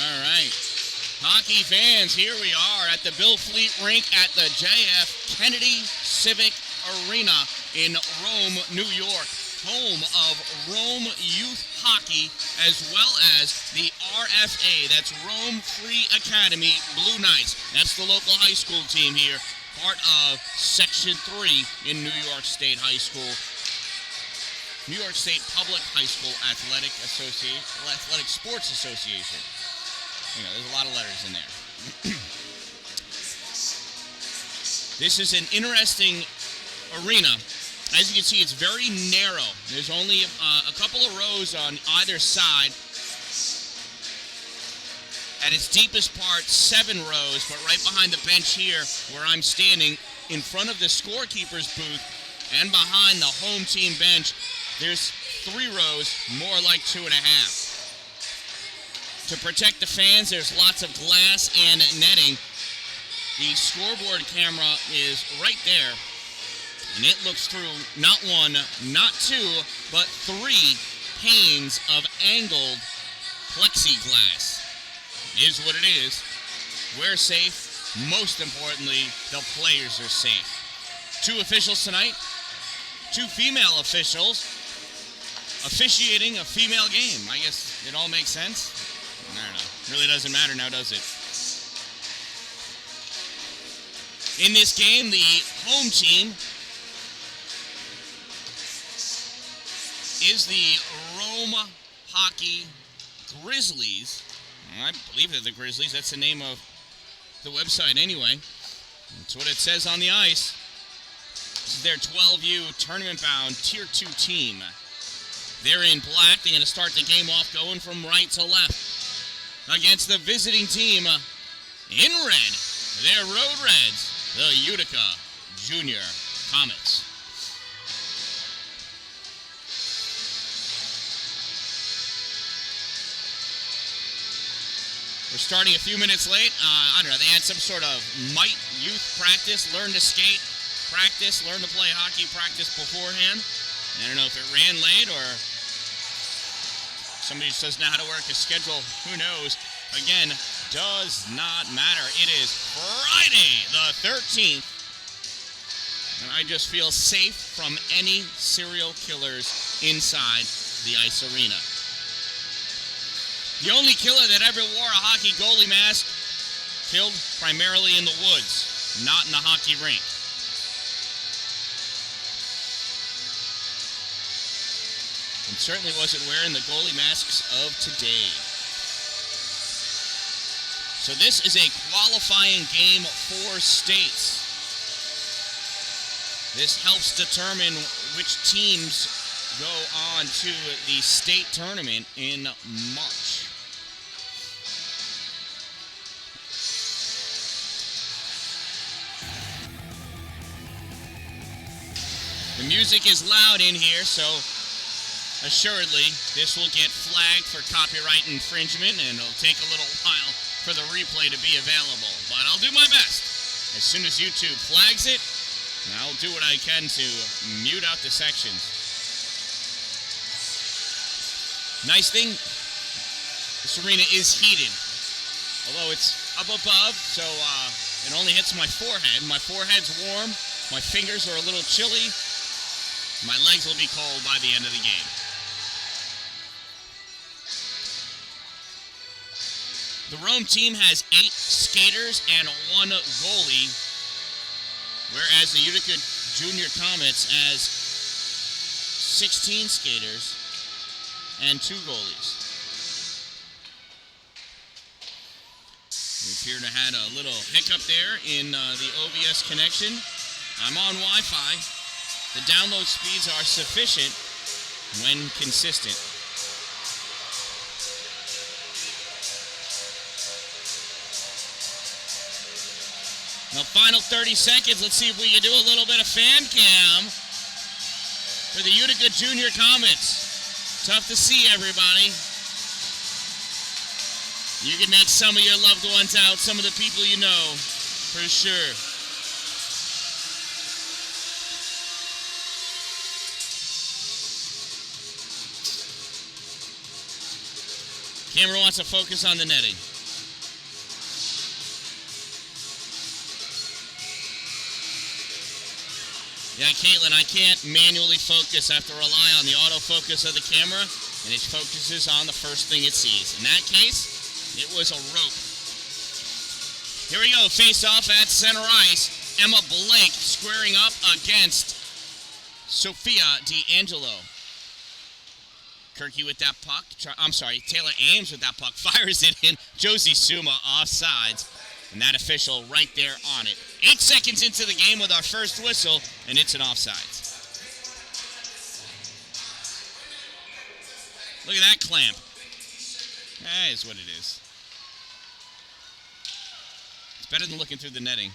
All right. Hockey fans, here we are at the Bill Fleet Rink at the J.F. Kennedy Civic Arena in Rome, New York, home of Rome Youth Hockey, as well as the RFA, that's Rome Free Academy Blue Knights. That's the local high school team here, part of Section 3 in New York State High School. New York State Public High School Athletic Sports Association. You know, there's a lot of letters in there. This is an interesting arena. As you can see, it's very narrow. There's only a couple of rows on either side. At its deepest part, 7 rows, but right behind the bench here, where I'm standing, in front of the scorekeeper's booth, and behind the home team bench, there's 3 rows, more like 2.5. To protect the fans, there's lots of glass and netting. The scoreboard camera is right there, and it looks through not 1, not 2, but 3 panes of angled plexiglass. It is what it is. We're safe. Most importantly, the players are safe. 2 officials tonight. 2 female officials officiating a female game. I guess it all makes sense. I don't know. Really doesn't matter now, does it? In this game, the home team is the Rome Hockey Grizzlies. I believe they're the Grizzlies. That's the name of the website anyway. That's what it says on the ice. This is their 12U tournament-bound Tier 2 team. They're in black. They're going to start the game off going from right to left against the visiting team in red. They're Road Reds, the Utica Junior Comets. We're starting a few minutes late. I don't know, they had some sort of might youth practice, learn to skate practice, learn to play hockey practice beforehand. I don't know if it ran late or somebody just doesn't know how to work a schedule. Who knows? Again, does not matter. It is Friday the 13th. And I just feel safe from any serial killers inside the ice arena. The only killer that ever wore a hockey goalie mask killed primarily in the woods, not in the hockey rink. And certainly wasn't wearing the goalie masks of today. So this is a qualifying game for states. This helps determine which teams go on to the state tournament in March. The music is loud in here, so assuredly this will get flagged for copyright infringement, and it'll take a little while for the replay to be available. But I'll do my best. As soon as YouTube flags it, I'll do what I can to mute out the sections. Nice thing, this arena is heated. Although it's up above, so it only hits my forehead. My forehead's warm, my fingers are a little chilly. My legs will be cold by the end of the game. The Rome team has 8 skaters and 1 goalie, whereas the Utica Junior Comets has 16 skaters and 2 goalies. We appear to have had a little hiccup there in the OBS connection. I'm on Wi-Fi. The download speeds are sufficient when consistent. Now, final 30 seconds. Let's see if we can do a little bit of fan cam for the Utica Junior Comets. Tough to see, everybody. You can make some of your loved ones out, some of the people you know, for sure. Camera wants to focus on the netting. Yeah, Caitlin, I can't manually focus. I have to rely on the autofocus of the camera, and it focuses on the first thing it sees. In that case, it was a rope. Here we go, face-off at center ice. Emma Blake squaring up against Sophia D'Angelo. Kirky with that puck. Taylor Ames with that puck. Fires it in. Josie Suma offsides. And that official right there on it. 8 seconds into the game with our first whistle, and it's an offsides. Look at that clamp. That is what it is. It's better than looking through the netting.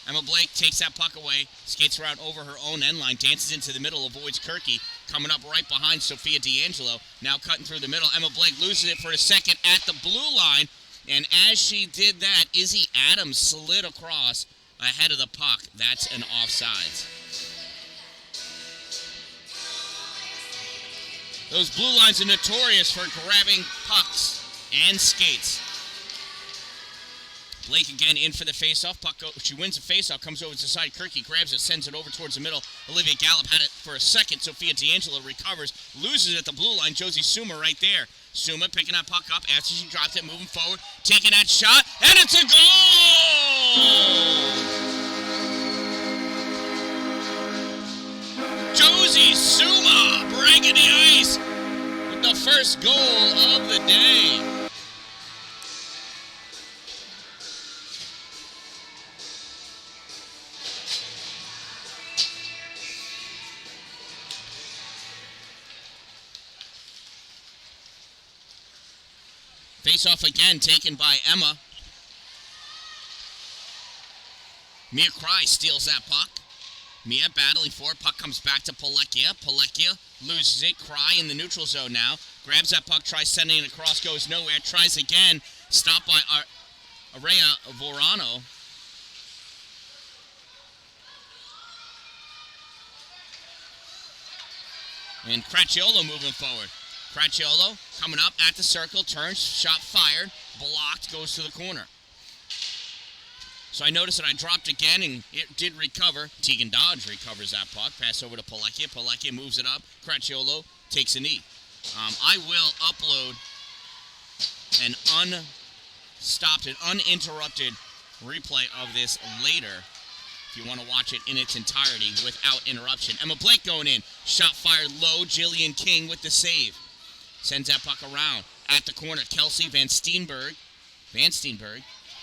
Emma Blake takes that puck away, skates around over her own end line, dances into the middle, avoids Kirky, coming up right behind Sophia D'Angelo. Now cutting through the middle. Emma Blake loses it for a second at the blue line. And as she did that, Izzy Adams slid across ahead of the puck. That's an offsides. Those blue lines are notorious for grabbing pucks and skates. Blake again in for the faceoff. She wins the faceoff, comes over to the side. Kirky grabs it, sends it over towards the middle. Olivia Gallup had it for a second. Sophia D'Angelo recovers, loses it at the blue line. Josie Suma right there. Suma picking that puck up after she dropped it, moving forward, taking that shot, and it's a goal! Josie Suma breaking the ice with the first goal of the day. Face-off again, taken by Emma. Mia Cry steals that puck. Mia battling for it. Puck comes back to Polecchia. Polecchia loses it. Cry in the neutral zone now. Grabs that puck, tries sending it across, goes nowhere. Tries again. Stopped by Araya Vorano. And Cracciolo moving forward. Cracciolo coming up at the circle, turns, shot fired, blocked, goes to the corner. So I noticed that I dropped again, and it did recover. Tegan Dodge recovers that puck. Pass over to Polecchia. Polecchia moves it up. Cracciolo takes a knee. I will upload an unstopped and uninterrupted replay of this later if you want to watch it in its entirety without interruption. Emma Blake going in. Shot fired low. Jillian King with the save. Sends that puck around. At the corner, Kelsey Van Steenberg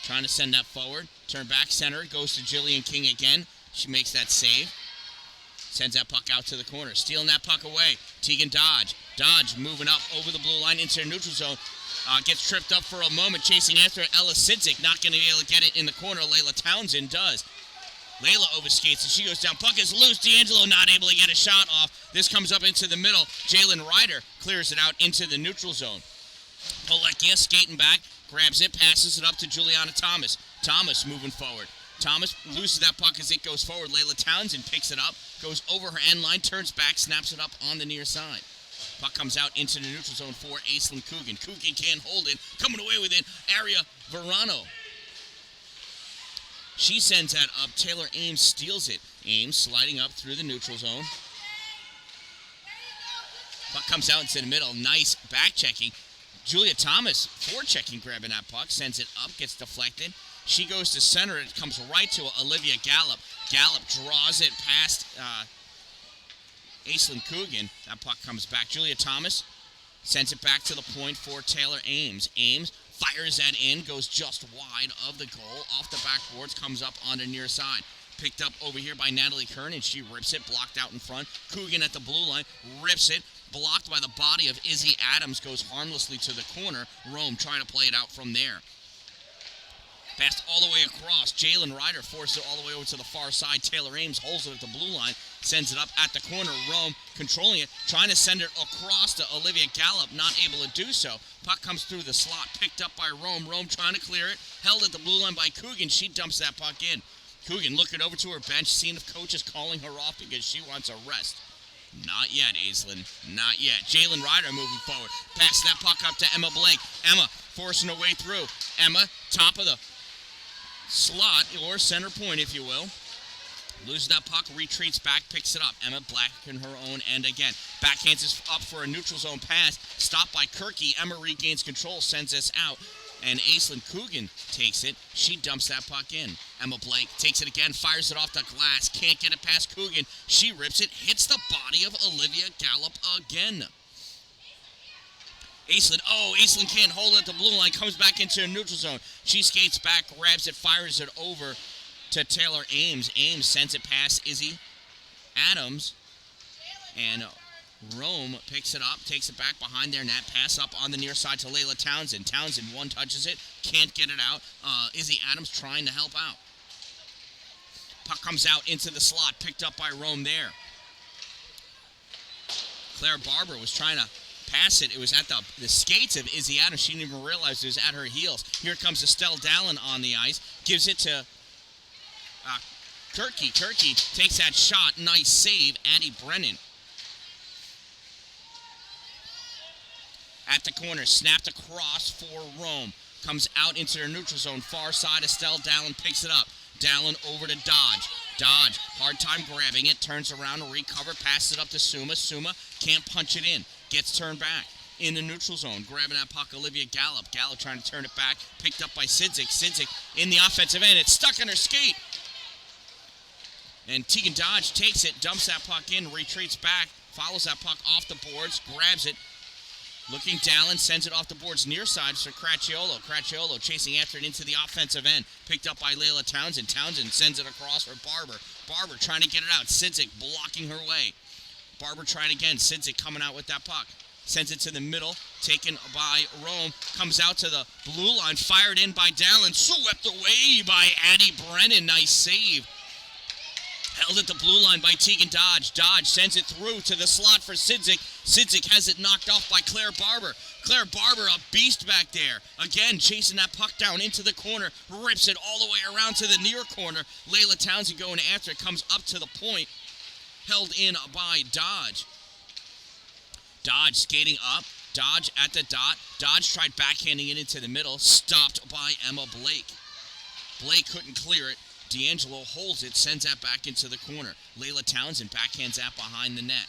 trying to send that forward. Turn back center. Goes to Jillian King again. She makes that save. Sends that puck out to the corner. Stealing that puck away. Tegan Dodge. Dodge moving up over the blue line into the neutral zone. Gets tripped up for a moment. Chasing after it. Ella Sidzik not going to be able to get it in the corner. Layla Townsend does. Layla overskates and she goes down. Puck is loose. D'Angelo not able to get a shot off. This comes up into the middle. Jalen Ryder clears it out into the neutral zone. Polecchia skating back. Grabs it. Passes it up to Juliana Thomas. Thomas moving forward. Thomas loses that puck as it goes forward. Layla Townsend picks it up. Goes over her end line. Turns back. Snaps it up on the near side. Puck comes out into the neutral zone for Aislinn Coogan. Coogan can't hold it. Coming away with it. Aria Verano. She sends that up. Taylor Ames steals it. Ames sliding up through the neutral zone. Puck comes out into the middle. Nice back checking. Julia Thomas forechecking, grabbing that puck. Sends it up. Gets deflected. She goes to center. It comes right to Olivia Gallup. Gallup draws it past Aislinn Coogan. That puck comes back. Julia Thomas sends it back to the point for Taylor Ames. Ames fires that in, goes just wide of the goal. Off the backboards, comes up on the near side. Picked up over here by Natalie Kern, and she rips it, blocked out in front. Coogan at the blue line, rips it, blocked by the body of Izzy Adams, goes harmlessly to the corner. Rome trying to play it out from there. Passed all the way across. Jalen Ryder forced it all the way over to the far side. Taylor Ames holds it at the blue line, sends it up at the corner. Rome controlling it, trying to send it across to Olivia Gallup, not able to do so. Puck comes through the slot, picked up by Rome. Rome trying to clear it, held at the blue line by Coogan. She dumps that puck in. Coogan looking over to her bench, seeing if coach is calling her off because she wants a rest. Not yet, Aislinn. Not yet. Jalen Ryder moving forward. Pass that puck up to Emma Blake. Emma forcing her way through. Emma, top of the slot, or center point, if you will. Loses that puck, retreats back, picks it up. Emma Black in her own end again. Backhands it up for a neutral zone pass. Stopped by Kirky. Emma regains control, sends this out. And Aislinn Coogan takes it. She dumps that puck in. Emma Blake takes it again, fires it off the glass. Can't get it past Coogan. She rips it, hits the body of Olivia Gallup again. Aislinn can't hold it at the blue line. Comes back into a neutral zone. She skates back, grabs it, fires it over to Taylor Ames. Ames sends it past Izzy Adams. And Rome picks it up, takes it back behind their net, pass up on the near side to Layla Townsend. Townsend one touches it, can't get it out. Izzy Adams trying to help out. Puck comes out into the slot, picked up by Rome there. Claire Barber was trying to pass it. It was at the skates of Izzy Adams. She didn't even realize it was at her heels. Here comes Estelle Dallin on the ice, gives it to Kirky. Kirky takes that shot, nice save, Addie Brennan. At the corner, snapped across for Rome. Comes out into their neutral zone, far side. Estelle Dallin picks it up. Dallin over to Dodge. Dodge, hard time grabbing it, turns around, recover, passes it up to Suma. Suma can't punch it in. Gets turned back in the neutral zone. Grabbing that puck, Olivia Gallup. Gallup trying to turn it back. Picked up by Sidzik. Sidzik in the offensive end. It's stuck on her skate. And Tegan Dodge takes it, dumps that puck in, retreats back, follows that puck off the boards, grabs it. Looking Dallin, sends it off the boards near side for Cracciolo. Cracciolo chasing after it into the offensive end. Picked up by Layla Townsend. Townsend sends it across for Barber. Barber trying to get it out. Sidzik blocking her way. Barber trying again. Sidzik coming out with that puck. Sends it to the middle. Taken by Rome. Comes out to the blue line. Fired in by Dallin. Swept away by Addie Brennan. Nice save. Held at the blue line by Tegan Dodge. Dodge sends it through to the slot for Sidzik. Sidzik has it knocked off by Claire Barber. Claire Barber, a beast back there. Again, chasing that puck down into the corner. Rips it all the way around to the near corner. Layla Townsend going after it. Comes up to the point. Held in by Dodge. Dodge skating up. Dodge at the dot. Dodge tried backhanding it into the middle. Stopped by Emma Blake. Blake couldn't clear it. D'Angelo holds it, sends that back into the corner. Layla Townsend backhands that behind the net.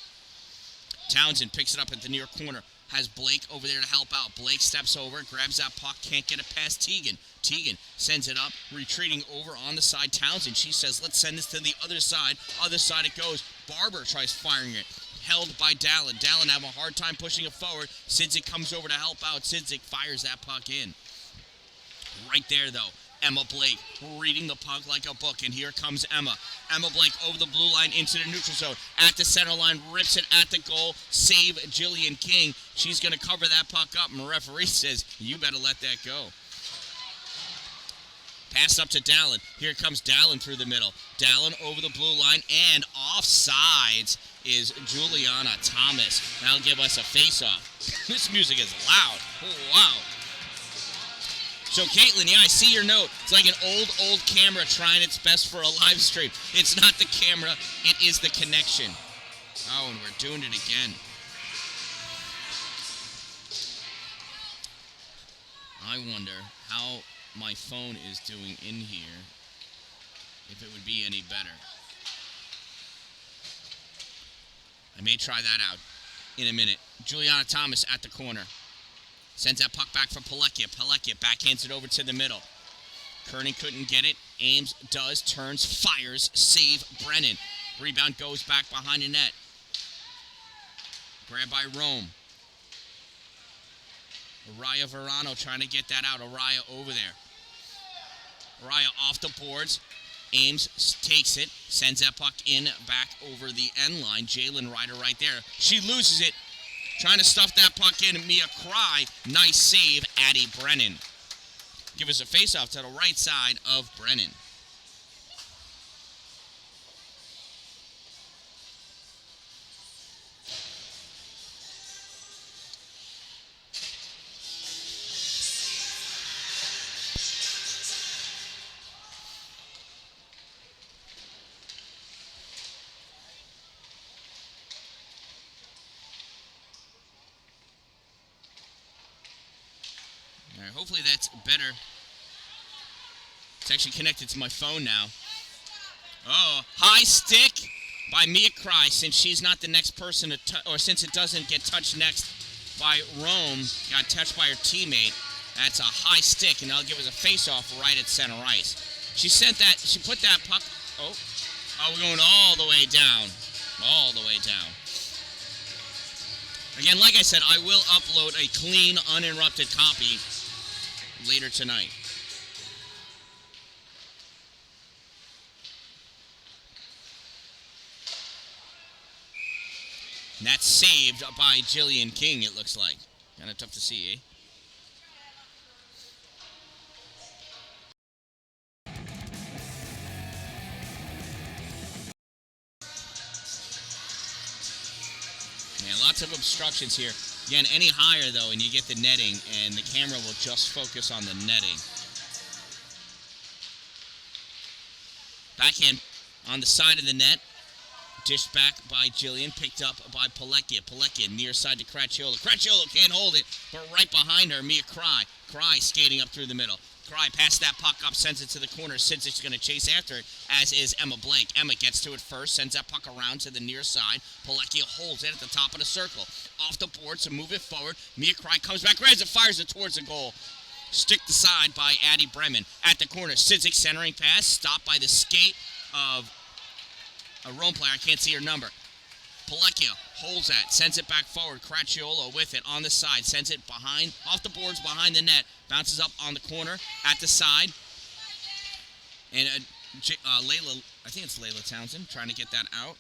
Townsend picks it up at the near corner. Has Blake over there to help out. Blake steps over, grabs that puck, can't get it past Tegan. Tegan sends it up, retreating over on the side. Townsend, she says, let's send this to the other side. Other side it goes. Barber tries firing it. Held by Dallin. Dallin having a hard time pushing it forward. Sidzik comes over to help out. Sidzik fires that puck in. Right there, though. Emma Blake reading the puck like a book, and here comes Emma. Emma Blake over the blue line into the neutral zone. At the center line, rips it at the goal. Save Jillian King. She's going to cover that puck up, and the referee says, you better let that go. Pass up to Dallin. Here comes Dallin through the middle. Dallin over the blue line, and offsides is Juliana Thomas. That'll give us a face-off. This music is loud. Oh, wow. So, Caitlin, yeah, I see your note. It's like an old camera trying its best for a live stream. It's not the camera, it is the connection. Oh, and we're doing it again. I wonder how my phone is doing in here, if it would be any better. I may try that out in a minute. Juliana Thomas at the corner. Sends that puck back for Palekia. Palekia backhands it over to the middle. Kerning couldn't get it. Ames does, turns, fires, save Brennan. Rebound goes back behind the net. Grabbed by Rome. Araya Verano trying to get that out. Araya over there. Araya off the boards. Ames takes it, sends that puck in, back over the end line. Jalen Ryder right there. She loses it. Trying to stuff that puck in, Mia Cry. Nice save, Addie Brennan. Give us a face-off to the right side of Brennan. Hopefully that's better. It's actually connected to my phone now. Oh, high stick by Mia Cry, since she's not the next person to or since it doesn't get touched next by Rome, got touched by her teammate. That's a high stick, and that'll give us a face-off right at center ice. She put that puck, we're going all the way down. All the way down. Again, like I said, I will upload a clean, uninterrupted copy later tonight. And that's saved by Jillian King, it looks like. Kind of tough to see, eh? Yeah, lots of obstructions here. Again, any higher, though, and you get the netting, and the camera will just focus on the netting. Backhand on the side of the net. Dished back by Jillian, picked up by Palecchia. Palecchia near side to Cracchiolo. Cracchiolo can't hold it, but right behind her, Mia Cry. Cry skating up through the middle. Cry passed that puck up, sends it to the corner. Sidzic's going to chase after it, as is Emma Blake. Emma gets to it first, sends that puck around to the near side. Palecchia holds it at the top of the circle. Off the board, so move it forward. Mia Cry comes back, grabs it, fires it towards the goal. Sticked aside by Addie Bremen. At the corner, Sidzik centering pass, stopped by the skate of a Rome player. I can't see her number. Palecchia holds that, sends it back forward. Cracchiolo with it on the side, sends it behind, off the boards, behind the net. Bounces up on the corner, at the side. And Layla, I think it's Layla Townsend, trying to get that out.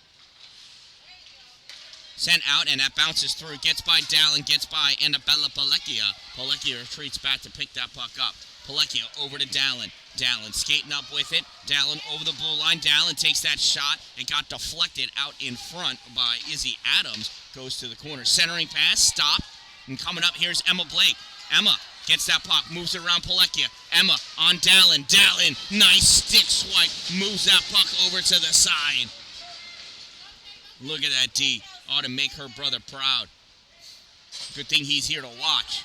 Sent out, and that bounces through. Gets by Dallin, gets by Annabella Palecchia. Palecchia retreats back to pick that puck up. Palecchia over to Dallin. Dallin skating up with it. Dallin over the blue line. Dallin takes that shot. It got deflected out in front by Izzy Adams. Goes to the corner. Centering pass. Stop. And coming up, here's Emma Blake. Emma gets that puck. Moves it around Palecchia. Emma on Dallin. Dallin. Nice stick swipe. Moves that puck over to the side. Look at that D. Ought to make her brother proud. Good thing he's here to watch.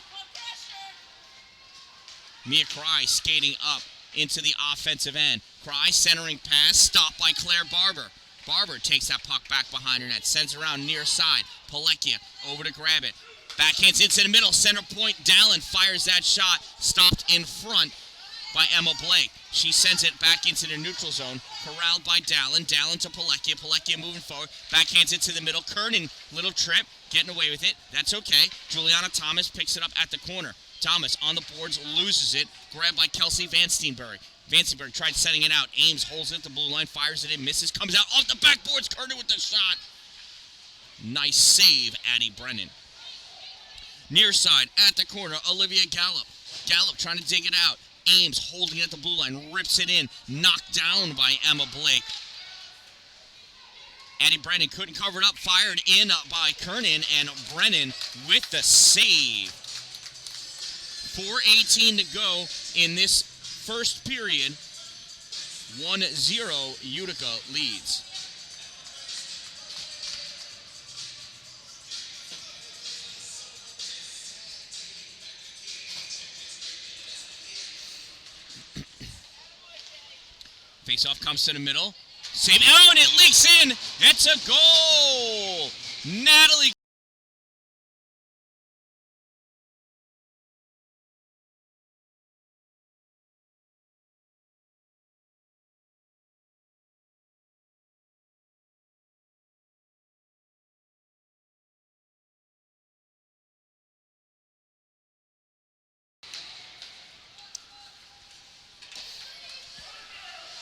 Mia Cry skating up into the offensive end. Cry centering pass, stopped by Claire Barber. Barber takes that puck back behind her net, sends around near side. Palecchia over to grab it. Backhands into the middle, center point. Dallin fires that shot, stopped in front by Emma Blake. She sends it back into the neutral zone, corralled by Dallin. Dallin to Palecchia. Palecchia moving forward. Backhands it to the middle. Kernan, little trip, getting away with it. That's okay. Juliana Thomas picks it up at the corner. Thomas on the boards, loses it. Grabbed by Kelsey Van Steenberg. Van Steenberg tried setting it out. Ames holds it at the blue line, fires it in, misses, comes out off the backboards. Kernan with the shot. Nice save, Addie Brennan. Near side, at the corner, Olivia Gallup. Gallup trying to dig it out. Ames holding it at the blue line, rips it in, knocked down by Emma Blake. Addie Brennan couldn't cover it up, fired in by Kernan, and Brennan with the save. 4:18 to go in this first period. 1-0 Utica leads. Face-off comes to the middle. Save. Oh, and it leaks in. It's a goal. Natalie.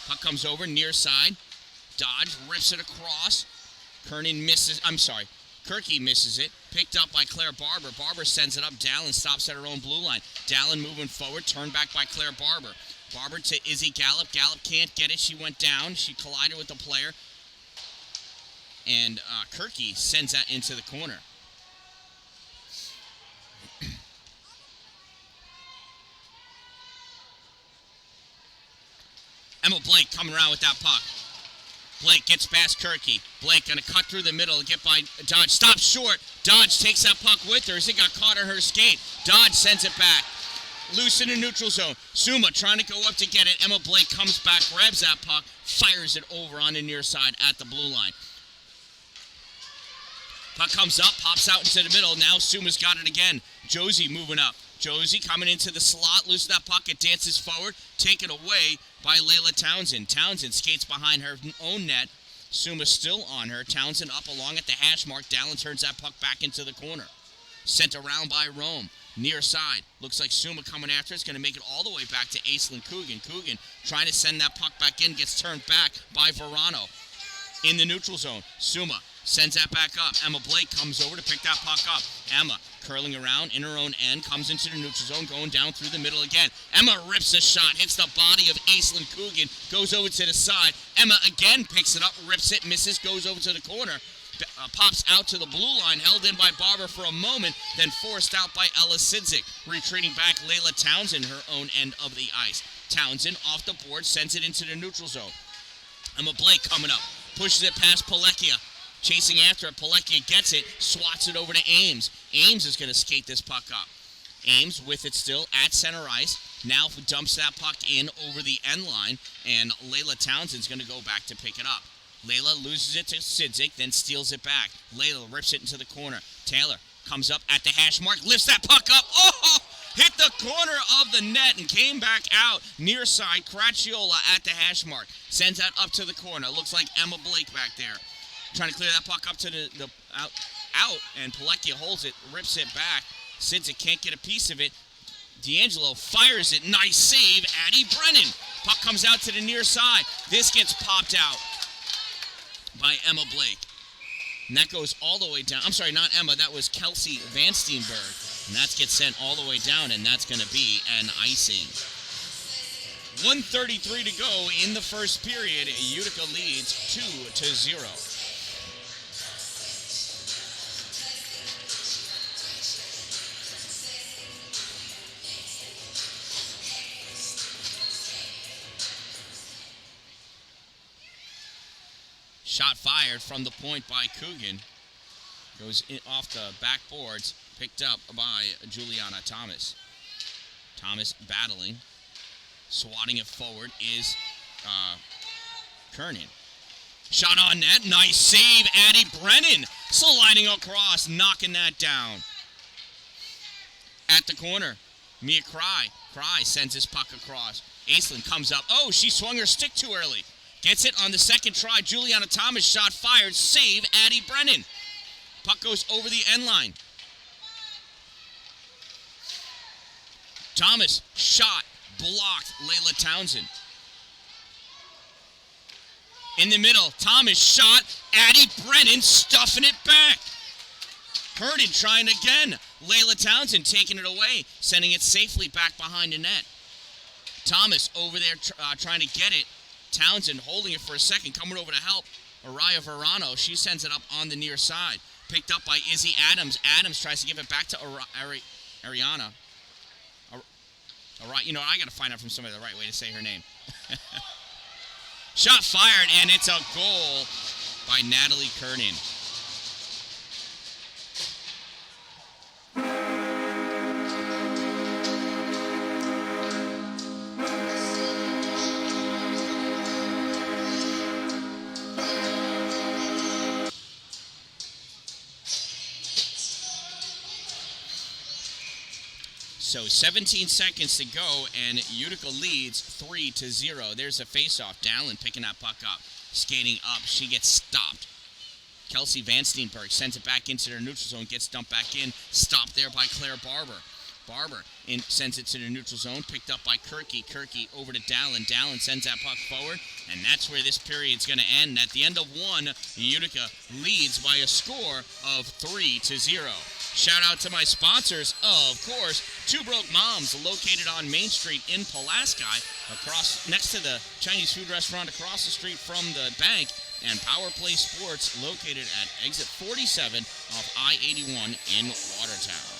Puck comes over, near side. Dodge rips it across. Kernan misses. Kirky misses it. Picked up by Claire Barber. Barber sends it up. Dallin stops at her own blue line. Dallin moving forward. Turned back by Claire Barber. Barber to Izzy Gallup. Gallup can't get it. She went down. She collided with the player. And Kirky sends that into the corner. Emma Blake coming around with that puck. Blake gets past Kirky. Blake going to cut through the middle and get by Dodge. Stops short. Dodge takes that puck with her as it got caught on her skate. Dodge sends it back. loose in the neutral zone. Suma trying to go up to get it. Emma Blake comes back, grabs that puck, fires it over on the near side at the blue line. Puck comes up, pops out into the middle. Now Suma's got it again. Josie moving up. Josie coming into the slot, loses that puck, it dances forward, taken away by Layla Townsend. Townsend skates behind her own net. Suma still on her. Townsend up along at the hash mark. Dallin turns that puck back into the corner. Sent around by Rome. Near side. Looks like Suma coming after. It's going to make it all the way back to Aislinn Coogan. Coogan trying to send that puck back in. Gets turned back by Verano. In the neutral zone. Suma sends that back up. Emma Blake comes over to pick that puck up. Emma curling around in her own end. Comes into the neutral zone. Going down through the middle again. Emma rips a shot. Hits the body of Aislinn Coogan. Goes over to the side. Emma again picks it up. Rips it. Misses. Goes over to the corner. Pops out to the blue line, held in by Barber for a moment, then forced out by Ella Sidzik. Retreating back, Layla Townsend, her own end of the ice. Townsend off the board, sends it into the neutral zone. Emma Blake coming up, pushes it past Palekia. Chasing after it, Palekia gets it, swats it over to Ames. Ames is going to skate this puck up. Ames with it still at center ice. Now dumps that puck in over the end line, and Layla Townsend's going to go back to pick it up. Layla loses it to Sidzik, then steals it back. Layla rips it into the corner. Taylor comes up at the hash mark, lifts that puck up. Oh! Hit the corner of the net and came back out. Near side, Cracciola at the hash mark. Sends that up to the corner. Looks like Emma Blake back there. Trying to clear that puck up to the out, and Palekia holds it, rips it back. Sidzik can't get a piece of it. D'Angelo fires it. Nice save, Addie Brennan. Puck comes out to the near side. This gets popped out by Emma Blake. And that goes all the way down. I'm sorry, not Emma. That was Kelsey Van Steenberg. And that gets sent all the way down, and that's going to be an icing. 1:33 to go in the first period. Utica leads 2-0. Shot fired from the point by Coogan. Goes in off the backboards. Picked up by Juliana Thomas. Thomas battling. Swatting it forward is Kernan. Shot on net. Nice save, Addie Brennan. Sliding across. Knocking that down. At the corner. Mia Cry. Cry sends his puck across. Aislinn comes up. Oh, she swung her stick too early. Gets it on the second try. Juliana Thomas shot fired. Save, Addie Brennan. Puck goes over the end line. Thomas shot. Blocked. Layla Townsend. In the middle. Thomas shot. Addie Brennan stuffing it back. Herndon trying again. Layla Townsend taking it away. Sending it safely back behind the net. Thomas over there trying to get it. Townsend holding it for a second, coming over to help. Araya Verano, she sends it up on the near side. Picked up by Izzy Adams. Adams tries to give it back to Ariana. You know, I got to find out from somebody the right way to say her name. Shot fired, and it's a goal by Natalie Kernan. So 17 seconds to go, and Utica leads 3-0. There's a face-off. Dallin picking that puck up. Skating up. She gets stopped. Kelsey Van Steenberg sends it back into their neutral zone. Gets dumped back in. Stopped there by Claire Barber. Barber sends it to the neutral zone. Picked up by Kirky. Kirky over to Dallin. Dallin sends that puck forward. And that's where this period's going to end. At the end of one, Utica leads by a score of 3-0. Shout out to my sponsors, of course, Two Broke Moms, located on Main Street in Pulaski, next to the Chinese food restaurant across the street from the bank, and Power Play Sports, located at exit 47 off I-81 in Watertown.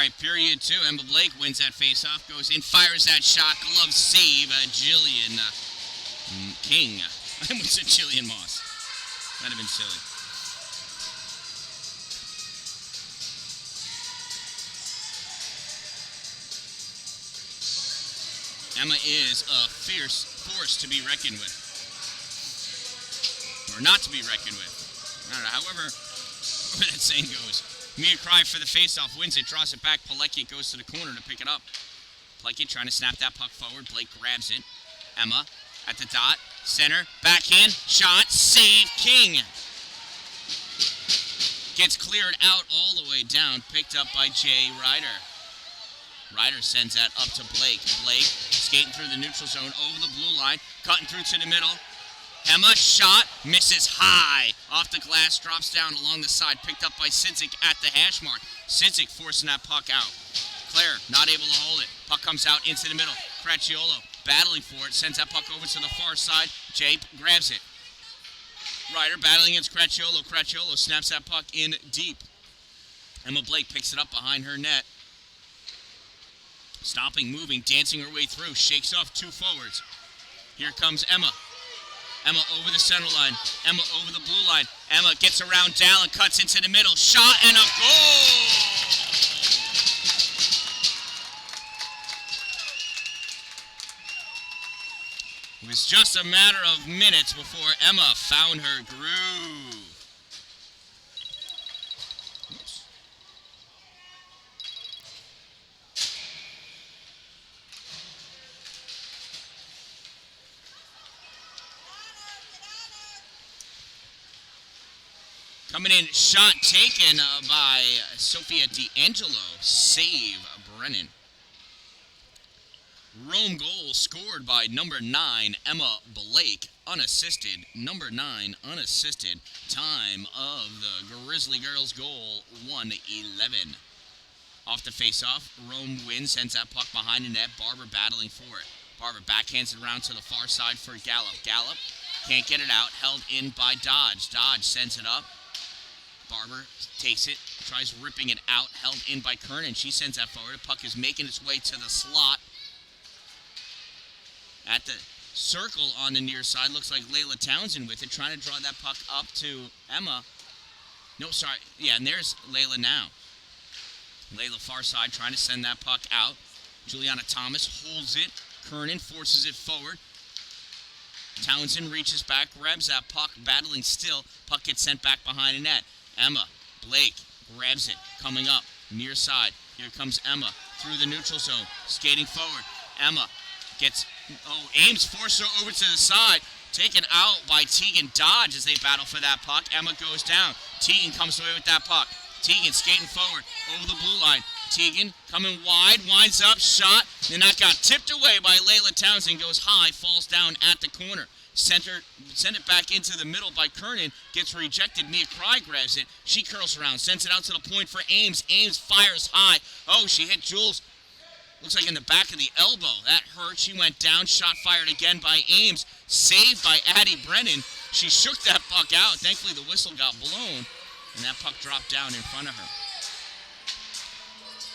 right, period 2. Emma Blake wins that face-off, goes in, fires that shot, glove save. Jillian King. I almost said Jillian Moss. That'd have been silly. Emma is a fierce force to be reckoned with. Or not to be reckoned with. I don't know, however that saying goes. Mia Cry for the face-off, wins it, draws it back. Pilecki goes to the corner to pick it up. Pilecki trying to snap that puck forward. Blake grabs it. Emma at the dot. Center, backhand, shot, save, King. Gets cleared out all the way down, picked up by Jay Ryder. Ryder sends that up to Blake. Blake skating through the neutral zone over the blue line, cutting through to the middle. Emma, shot, misses high. Off the glass, drops down along the side, picked up by Sidzik at the hash mark. Sidzik forcing that puck out. Claire not able to hold it. Puck comes out into the middle. Cracchiolo battling for it, sends that puck over to the far side. Jay grabs it. Ryder battling against Cracchiolo. Cracchiolo snaps that puck in deep. Emma Blake picks it up behind her net. Stopping, moving, dancing her way through. Shakes off 2 forwards. Here comes Emma. Emma over the center line. Emma over the blue line. Emma gets around Dallin, cuts into the middle. Shot and a goal! It was just a matter of minutes before Emma found her groove. Oops. Coming in, shot taken by Sophia D'Angelo. Save Brennan. Rome goal scored by number 9, Emma Blake, unassisted. Number 9, unassisted. Time of the Grizzly Girls goal, 1:11. Off the face-off, Rome wins, sends that puck behind the net. Barber battling for it. Barber backhands it around to the far side for Gallup. Gallup can't get it out, held in by Dodge. Dodge sends it up. Barber takes it, tries ripping it out, held in by Kernan. She sends that forward. The puck is making its way to the slot. At the circle on the near side, looks like Layla Townsend with it, trying to draw that puck up to Emma. No, sorry. Yeah, and there's Layla now. Layla far side, trying to send that puck out. Juliana Thomas holds it. Kernan forces it forward. Townsend reaches back, grabs that puck, battling still. Puck gets sent back behind the net. Emma Blake grabs it, coming up, near side. Here comes Emma through the neutral zone, skating forward. Emma gets, Ames forces her over to the side, taken out by Tegan Dodge as they battle for that puck. Emma goes down. Tegan comes away with that puck. Tegan skating forward over the blue line. Tegan coming wide, winds up, shot, and that got tipped away by Layla Townsend, goes high, falls down at the corner. Send it back into the middle by Kernan, gets rejected. Mia Cry grabs it. She curls around, sends it out to the point for Ames. Ames fires high. Oh, she hit Jules. Looks like in the back of the elbow. That hurt. She went down. Shot fired again by Ames. Saved by Addie Brennan. She shook that puck out. Thankfully, the whistle got blown, and that puck dropped down in front of her.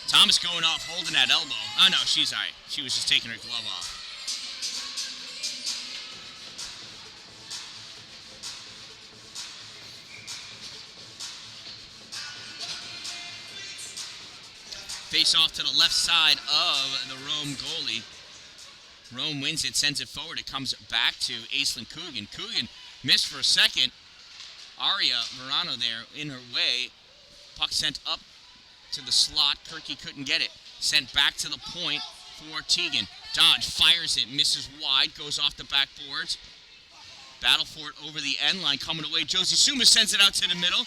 Thomas going off, holding that elbow. Oh, no, she's all right. She was just taking her glove off. Face off to the left side of the Rome goalie. Rome wins it, sends it forward. It comes back to Aislinn Coogan. Coogan missed for a second. Aria Verano there in her way. Puck sent up to the slot. Kirky couldn't get it. Sent back to the point for Tegan. Dodge fires it, misses wide, goes off the backboards. Battle for it over the end line, coming away. Josie Suma sends it out to the middle.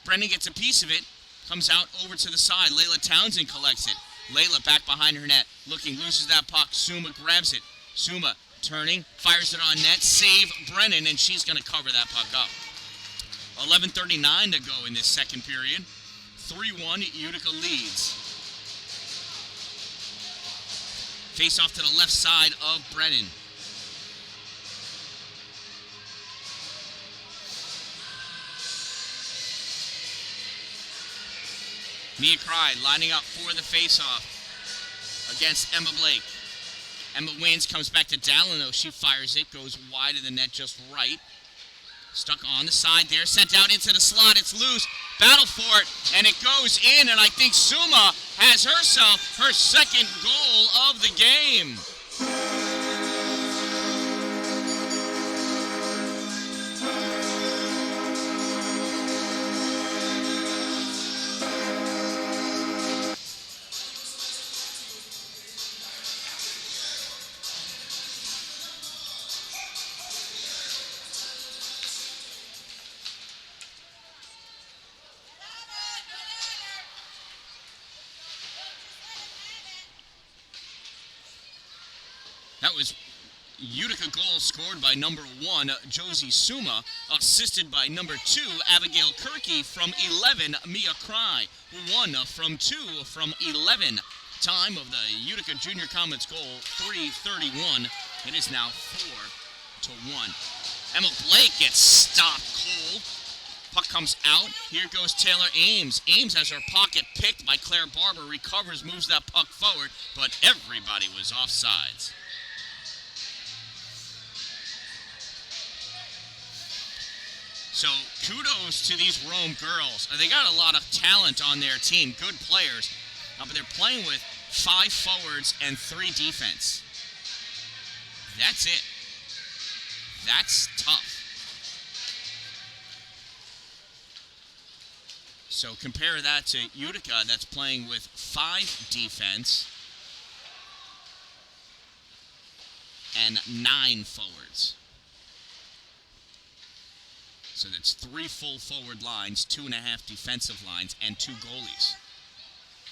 Brendan gets a piece of it. Comes out over to the side. Layla Townsend collects it. Layla back behind her net. Looking, loses that puck. Suma grabs it. Suma turning, fires it on net. Save Brennan, and she's going to cover that puck up. 11:39 to go in this second period. 3-1, Utica leads. Face off to the left side of Brennan. Mia Cry lining up for the face-off against Emma Blake. Emma wins, comes back to Dalino. She fires it, goes wide of the net just right. Stuck on the side there, sent out into the slot. It's loose. Battle for it, and it goes in, and I think Suma has herself her second goal of the game. That was Utica goal scored by number 1, Josie Suma, assisted by number 2, Abigail Kirky from 11, Mia Cry, 1 from 2 from 11. Time of the Utica Junior Comets goal, 3:31. It is now 4-1. Emma Blake gets stopped cold. Puck comes out. Here goes Taylor Ames. Ames has her pocket picked by Claire Barber, recovers, moves that puck forward, but everybody was offsides. So kudos to these Rome girls. They got a lot of talent on their team, good players, but they're playing with 5 forwards and 3 defense. That's it. That's tough. So compare that to Utica, that's playing with 5 defense and 9 forwards. So that's 3 full forward lines, 2.5 defensive lines, and 2 goalies.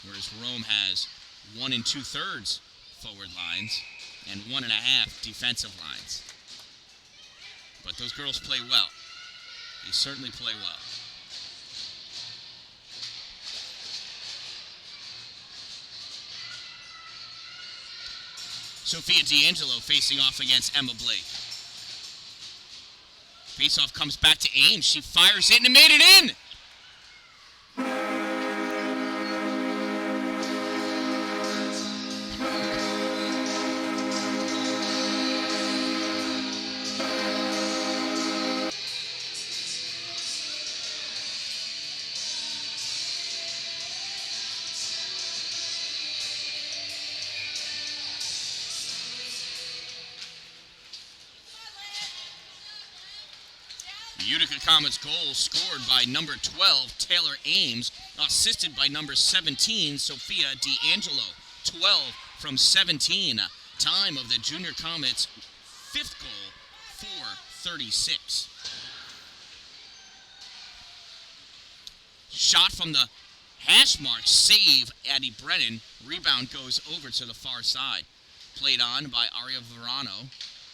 Whereas Rome has 1 2/3 forward lines and 1.5 defensive lines. But those girls play well. They certainly play well. Sophia D'Angelo facing off against Emma Blake. Faceoff comes back to Ames. She fires it and made it in. Utica Comets goal scored by number 12, Taylor Ames, assisted by number 17, Sophia D'Angelo. 12 from 17. Time of the Junior Comets' 5th goal, 4:36. Shot from the hash mark, save Addie Brennan. Rebound goes over to the far side. Played on by Aria Verano.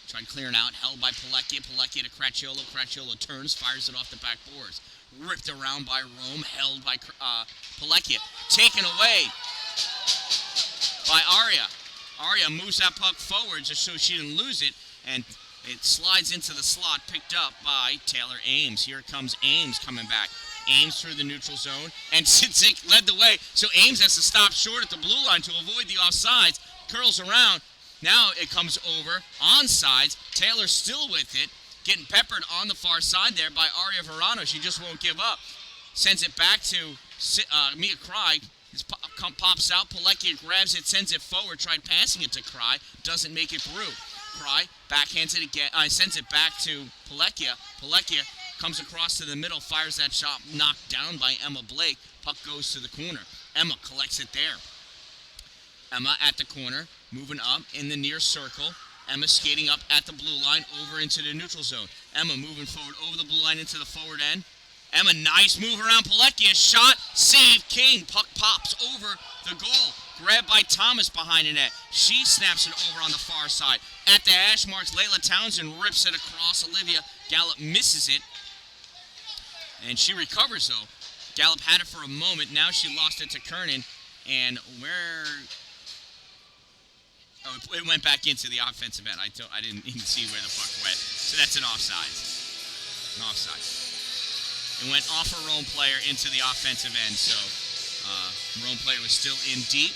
Tried clearing out, held by Palecchia. Palecchia to Cracciolo. Cracciolo turns, fires it off the back boards. Ripped around by Rome, held by Palecchia. Taken away by Aria. Aria moves that puck forward just so she didn't lose it, and it slides into the slot, picked up by Taylor Ames. Here comes Ames coming back. Ames through the neutral zone, and Sitzik led the way, so Ames has to stop short at the blue line to avoid the offsides. Curls around. Now it comes over, onsides. Taylor still with it, getting peppered on the far side there by Aria Verano. She just won't give up. Sends it back to Mia Cry. It pops out. Palecchia grabs it, sends it forward. Tried passing it to Cry. Doesn't make it through. Cry backhands it again. Sends it back to Palecchia. Palecchia comes across to the middle, fires that shot, knocked down by Emma Blake. Puck goes to the corner. Emma collects it there. Emma at the corner, moving up in the near circle. Emma skating up at the blue line, over into the neutral zone. Emma moving forward over the blue line into the forward end. Emma, nice move around Palecchia. Shot, save, King. Puck pops over the goal. Grabbed by Thomas behind the net. She snaps it over on the far side. At the hash marks, Layla Townsend rips it across. Olivia Gallup misses it. And she recovers, though. Gallup had it for a moment. Now she lost it to Kernan. And where... Oh, it went back into the offensive end. I didn't even see where the puck went. So that's an offside. An offside. It went off a Rome player into the offensive end. So Rome player was still in deep.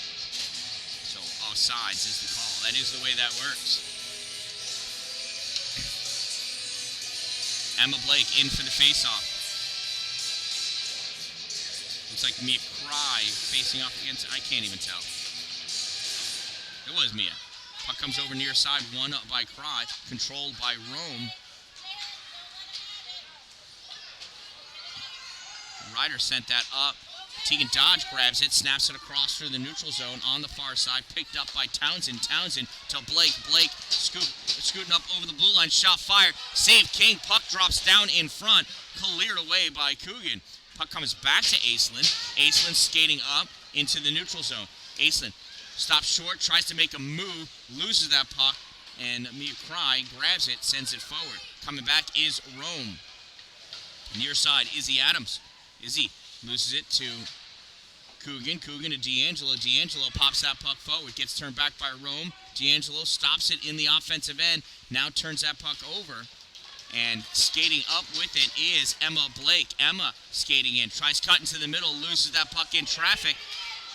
So offsides is the call. That is the way that works. Emma Blake in for the faceoff. Looks like Mia Cry facing off against, I can't even tell. It was Mia. Puck comes over near side, won up by Cry, controlled by Rome. Ryder sent that up. Tegan Dodge grabs it, snaps it across through the neutral zone on the far side, picked up by Townsend. Townsend to Blake. Blake scooting up over the blue line, shot fired. Save King, puck drops down in front, cleared away by Coogan. Puck comes back to Aislinn. Aislinn skating up into the neutral zone. Aislinn stops short, tries to make a move, loses that puck, and Mia Cry grabs it, sends it forward. Coming back is Rome. Near side, Izzy Adams. Izzy loses it to Coogan. Coogan to D'Angelo. D'Angelo pops that puck forward. Gets turned back by Rome. D'Angelo stops it in the offensive end. Now turns that puck over. And skating up with it is Emma Blake. Emma skating in. Tries cutting to the middle. Loses that puck in traffic.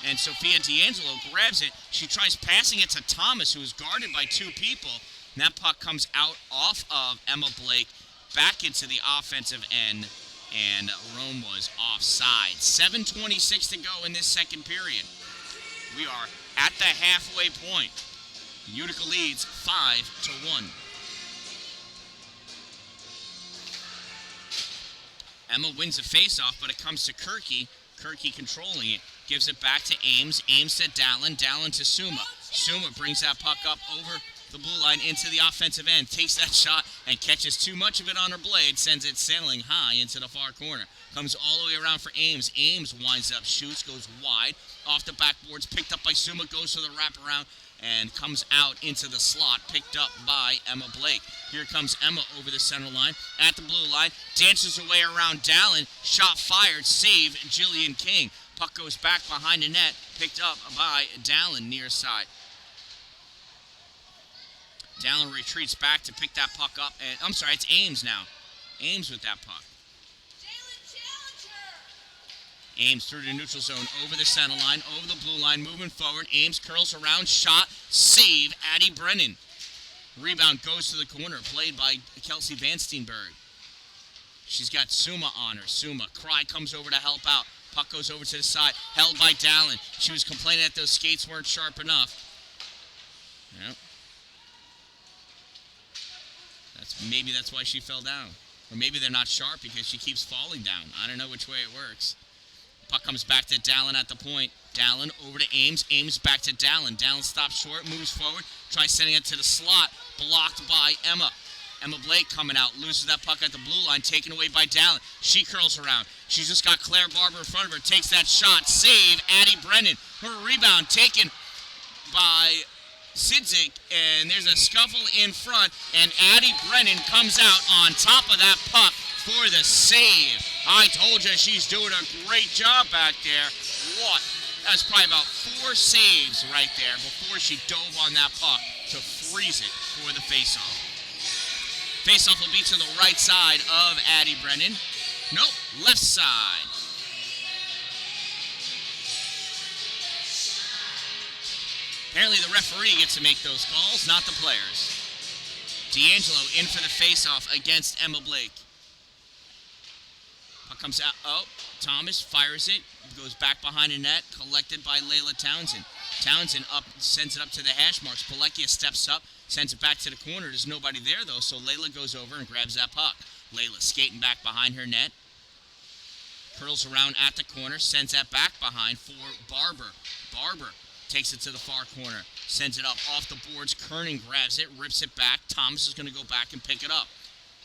And Sophia D'Angelo grabs it. She tries passing it to Thomas, who is guarded by two people. And that puck comes out off of Emma Blake. Back into the offensive end. And Rome was offside. 7:26 to go in this second period. We are at the halfway point. Utica leads 5-1. Emma wins the faceoff, but it comes to Kirky. Kirky controlling it. Gives it back to Ames. Ames to Dallin. Dallin to Suma. Suma brings that puck up over the blue line into the offensive end, takes that shot and catches too much of it on her blade, sends it sailing high into the far corner. Comes all the way around for Ames. Ames winds up, shoots, goes wide, off the backboards, picked up by Suma, goes for the wraparound, and comes out into the slot, picked up by Emma Blake. Here comes Emma over the center line, at the blue line, dances away around Dallin, shot fired, save Jillian King. Puck goes back behind the net, picked up by Dallin near side. Dallin retreats back to pick that puck up. And I'm sorry, it's Ames now. Ames with that puck. Ames through the neutral zone, over the center line, over the blue line, moving forward. Ames curls around, shot, save, Addie Brennan. Rebound goes to the corner, played by Kelsey Van Steenberg. She's got Suma on her. Suma, Cry comes over to help out. Puck goes over to the side, held by Dallin. She was complaining that those skates weren't sharp enough. Yep. Maybe that's why she fell down. Or maybe they're not sharp because she keeps falling down. I don't know which way it works. Puck comes back to Dallin at the point. Dallin over to Ames. Ames back to Dallin. Dallin stops short, moves forward, tries sending it to the slot. Blocked by Emma. Emma Blake coming out, loses that puck at the blue line, taken away by Dallin. She curls around. She's just got Claire Barber in front of her, takes that shot. Save, Addie Brennan. Her rebound taken by Sidzik, and there's a scuffle in front, and Addie Brennan comes out on top of that puck for the save. I told you she's doing a great job back there. What? That's probably about 4 saves right there before she dove on that puck to freeze it for the faceoff. Faceoff will be to the right side of Addie Brennan. Nope, left side. Apparently the referee gets to make those calls, not the players. D'Angelo in for the faceoff against Emma Blake. Puck comes out. Oh, Thomas fires it. Goes back behind the net. Collected by Layla Townsend. Townsend up, sends it up to the hash marks. Palekia steps up, sends it back to the corner. There's nobody there, though, so Layla goes over and grabs that puck. Layla skating back behind her net. Curls around at the corner. Sends that back behind for Barber. Barber takes it to the far corner, sends it up off the boards. Kernan grabs it, rips it back. Thomas is going to go back and pick it up.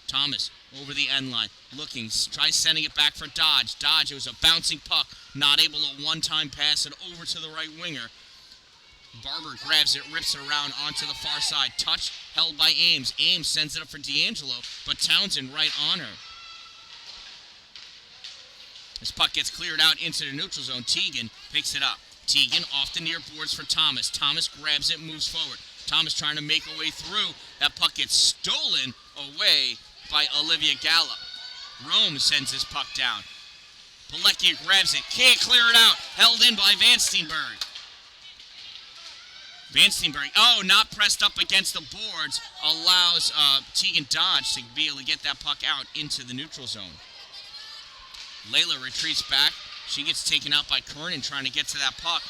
Thomas over the end line, looking, tries sending it back for Dodge. Dodge, it was a bouncing puck, not able to one-time pass it over to the right winger. Barber grabs it, rips it around onto the far side. Touch held by Ames. Ames sends it up for D'Angelo, but Townsend right on her. This puck gets cleared out into the neutral zone. Tegan picks it up. Tegan off the near boards for Thomas. Thomas grabs it, moves forward. Thomas trying to make a way through. That puck gets stolen away by Olivia Gallup. Rome sends his puck down. Pilecki grabs it. Can't clear it out. Held in by Van Steenberg. Van Steenberg, not pressed up against the boards, allows Tegan Dodge to be able to get that puck out into the neutral zone. Layla retreats back. She gets taken out by Kernan trying to get to that puck.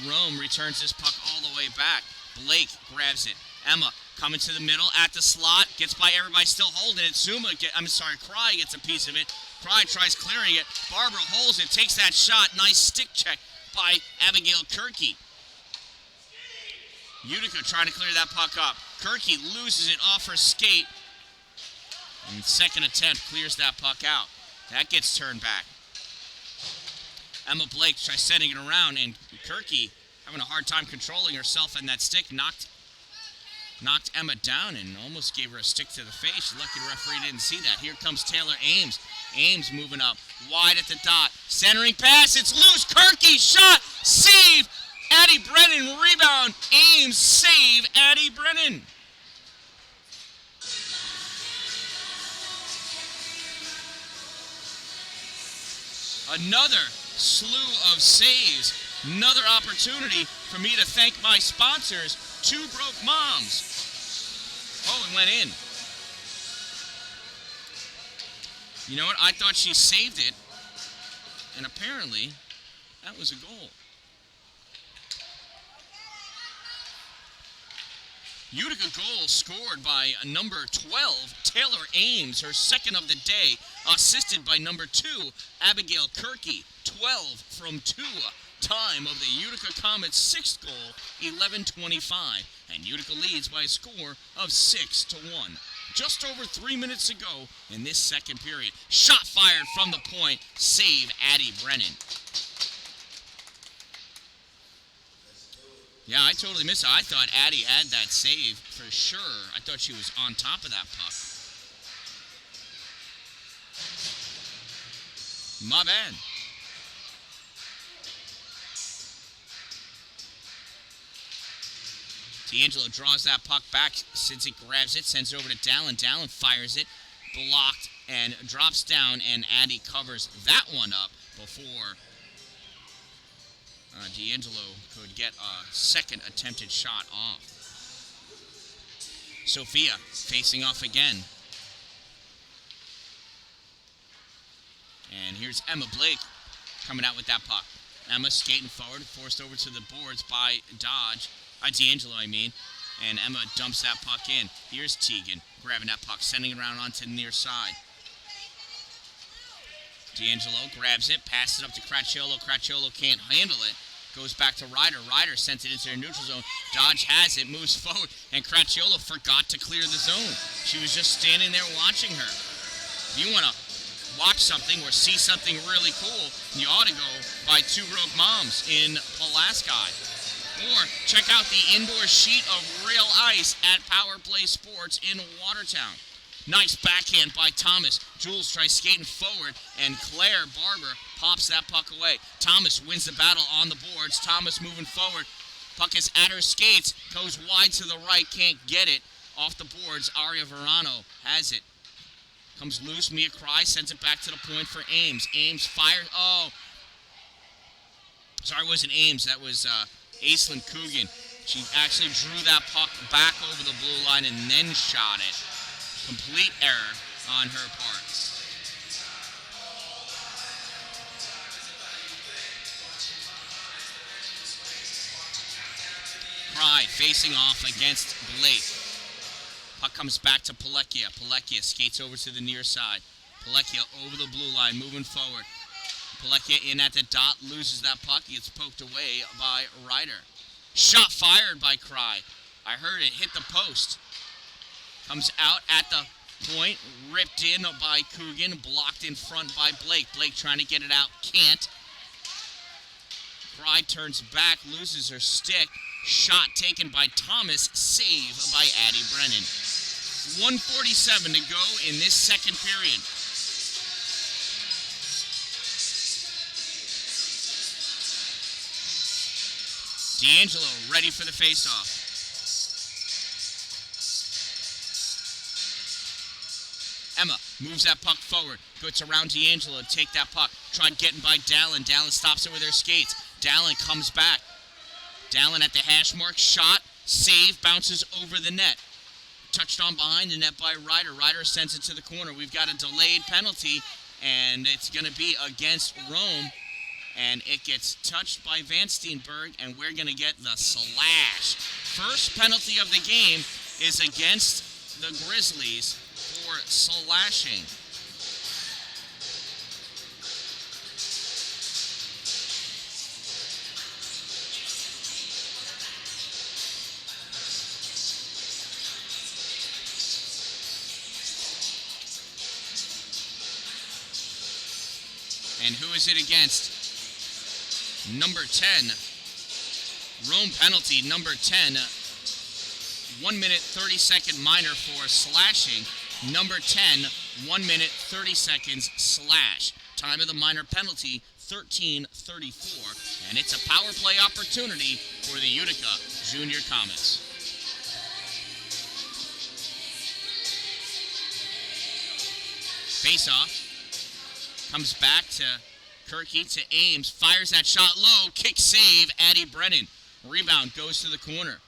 Rome returns this puck all the way back. Blake grabs it. Emma coming to the middle at the slot. Gets by everybody still holding it. Cry gets a piece of it. Cry tries clearing it. Barbara holds it, takes that shot. Nice stick check by Abigail Kirky. Utica trying to clear that puck up. Kirky loses it off her skate. And second attempt clears that puck out. That gets turned back. Emma Blake tries sending it around, and Kirky having a hard time controlling herself, and that stick knocked Emma down and almost gave her a stick to the face. Lucky the referee didn't see that. Here comes Taylor Ames. Ames moving up, wide at the dot. Centering pass, it's loose. Kirky, shot, save. Addie Brennan, rebound. Ames, save. Addie Brennan. Another slew of saves. Another opportunity for me to thank my sponsors, Two Broke Moms. Oh, it went in. You know what? I thought she saved it. And apparently, that was a goal. Utica goal scored by number 12, Taylor Ames, her second of the day, assisted by number 2, Abigail Kirky. 12 from 2. Time of the Utica Comets' 6th goal, 11:25, and Utica leads by a score of 6-1. Just over 3 minutes to go in this second period. Shot fired from the point, save Addie Brennan. Yeah, I totally missed it. I thought Addie had that save for sure. I thought she was on top of that puck. My bad. D'Angelo draws that puck back. Cincy grabs it, sends it over to Dallin. Dallin fires it, blocked, and drops down, and Addie covers that one up before D'Angelo could get a second attempted shot off. Sophia facing off again. And here's Emma Blake coming out with that puck. Emma skating forward, forced over to the boards by D'Angelo, and Emma dumps that puck in. Here's Tegan grabbing that puck, sending it around onto the near side. D'Angelo grabs it, passes it up to Cracciolo. Cracciolo can't handle it. Goes back to Ryder. Ryder sends it into their neutral zone. Dodge has it, moves forward, and Cracciolo forgot to clear the zone. She was just standing there watching her. If you want to watch something or see something really cool, you ought to go by Two Broke Moms in Pulaski. Or check out the indoor sheet of real ice at Power Play Sports in Watertown. Nice backhand by Thomas. Jules tries skating forward, and Claire Barber pops that puck away. Thomas wins the battle on the boards. Thomas moving forward. Puck is at her skates. Goes wide to the right. Can't get it. Off the boards, Aria Verano has it. Comes loose. Mia Cry sends it back to the point for Ames. Ames fires. Oh. Sorry, it wasn't Ames. That was Aislinn Coogan. She actually drew that puck back over the blue line and then shot it. Complete error on her part. Cry facing off against Blake. Puck comes back to Pilecki. Pilecki skates over to the near side. Pilecki over the blue line, moving forward. Pilecki in at the dot, loses that puck. Gets poked away by Ryder. Shot fired by Cry. I heard it hit the post. Comes out at the point, ripped in by Coogan, blocked in front by Blake. Blake trying to get it out, can't. Cry turns back, loses her stick. Shot taken by Thomas, save by Addie Brennan. 1:47 to go in this second period. D'Angelo ready for the faceoff. Emma moves that puck forward. Goes around D'Angelo to take that puck. Tried getting by Dallin. Dallin stops it with her skates. Dallin comes back. Dallin at the hash mark. Shot. Save. Bounces over the net. Touched on behind the net by Ryder. Ryder sends it to the corner. We've got a delayed penalty, and it's going to be against Rome. And it gets touched by Van Steenberg, and we're going to get the slash. First penalty of the game is against the Grizzlies for slashing. And who is it against? Number 10. Rome penalty, number 10. 1 minute 30-second minor for slashing. Number 10, 1 minute 30 seconds slash. Time of the minor penalty, 13:34. And it's a power play opportunity for the Utica Junior Comets. Face-off. Comes back to Kirky to Ames. Fires that shot low. Kick save. Addie Brennan. Rebound goes to the corner.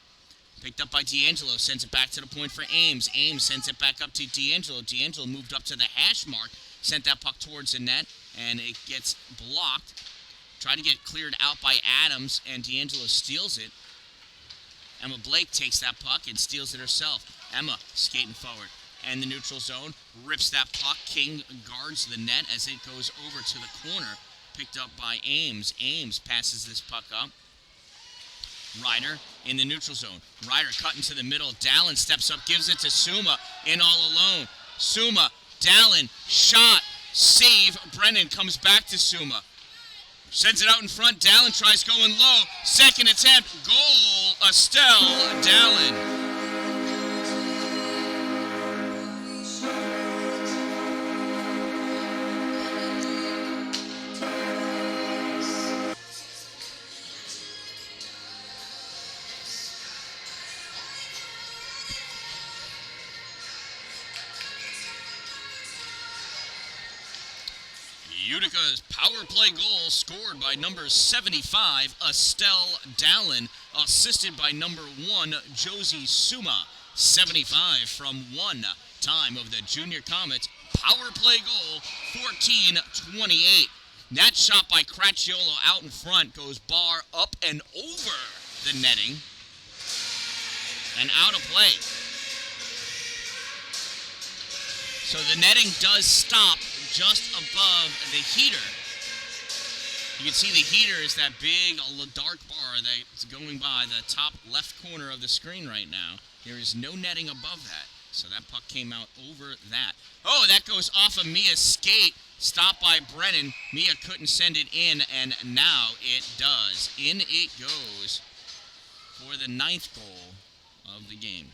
Picked up by D'Angelo. Sends it back to the point for Ames. Ames sends it back up to D'Angelo. D'Angelo moved up to the hash mark. Sent that puck towards the net. And it gets blocked. Tried to get cleared out by Adams. And D'Angelo steals it. Emma Blake takes that puck and steals it herself. Emma skating forward. And the neutral zone, rips that puck. King guards the net as it goes over to the corner. Picked up by Ames. Ames passes this puck up. Ryder in the neutral zone. Ryder cutting to the middle. Dallin steps up, gives it to Suma in all alone. Suma, Dallin, shot, save. Brennan comes back to Suma. Sends it out in front. Dallin tries going low. Second attempt. Goal, Estelle Dallin. Utica's power play goal scored by number 75, Estelle Dallin, assisted by number 1, Josie Suma. 75 from 1. Time of the Junior Comets. Power play goal, 14:28. That shot by Cracciolo out in front goes bar up and over the netting. And out of play. So the netting does stop just above the heater. You can see the heater is that big dark bar that's going by the top left corner of the screen right now. There is no netting above that. So that puck came out over that. Oh, that goes off of Mia's skate. Stopped by Brennan. Mia couldn't send it in, and now it does. In it goes for the 9th goal of the game.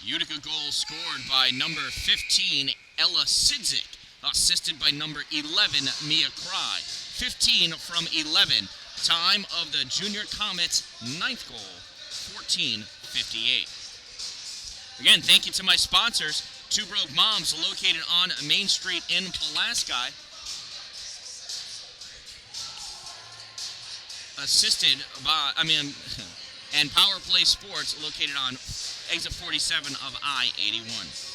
Utica goal scored by number 15, Ella Sidzik, assisted by number 11, Mia Cry. 15 from 11. Time of the Junior Comets' 9th goal, 14:58. Again, thank you to my sponsors, Two Broke Moms, located on Main Street in Pulaski. Assisted by, and Power Play Sports, located on exit 47 of I-81.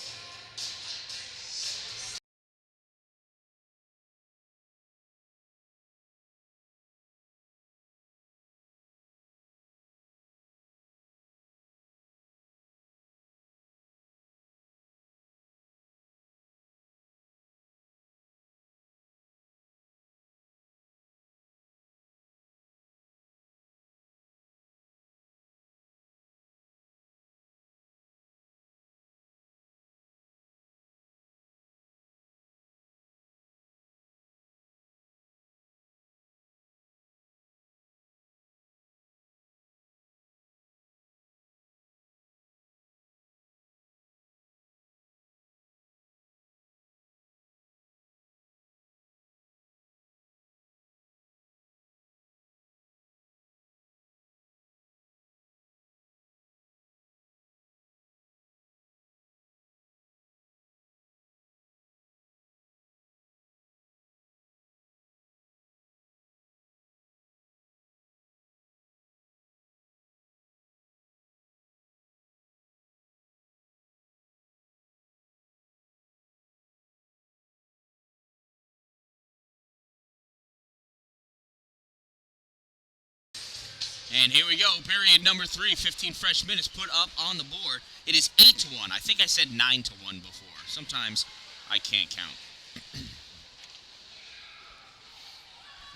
And here we go, period number 3, 15 fresh minutes put up on the board. It is 8-1. I think I said 9-1 before. Sometimes I can't count.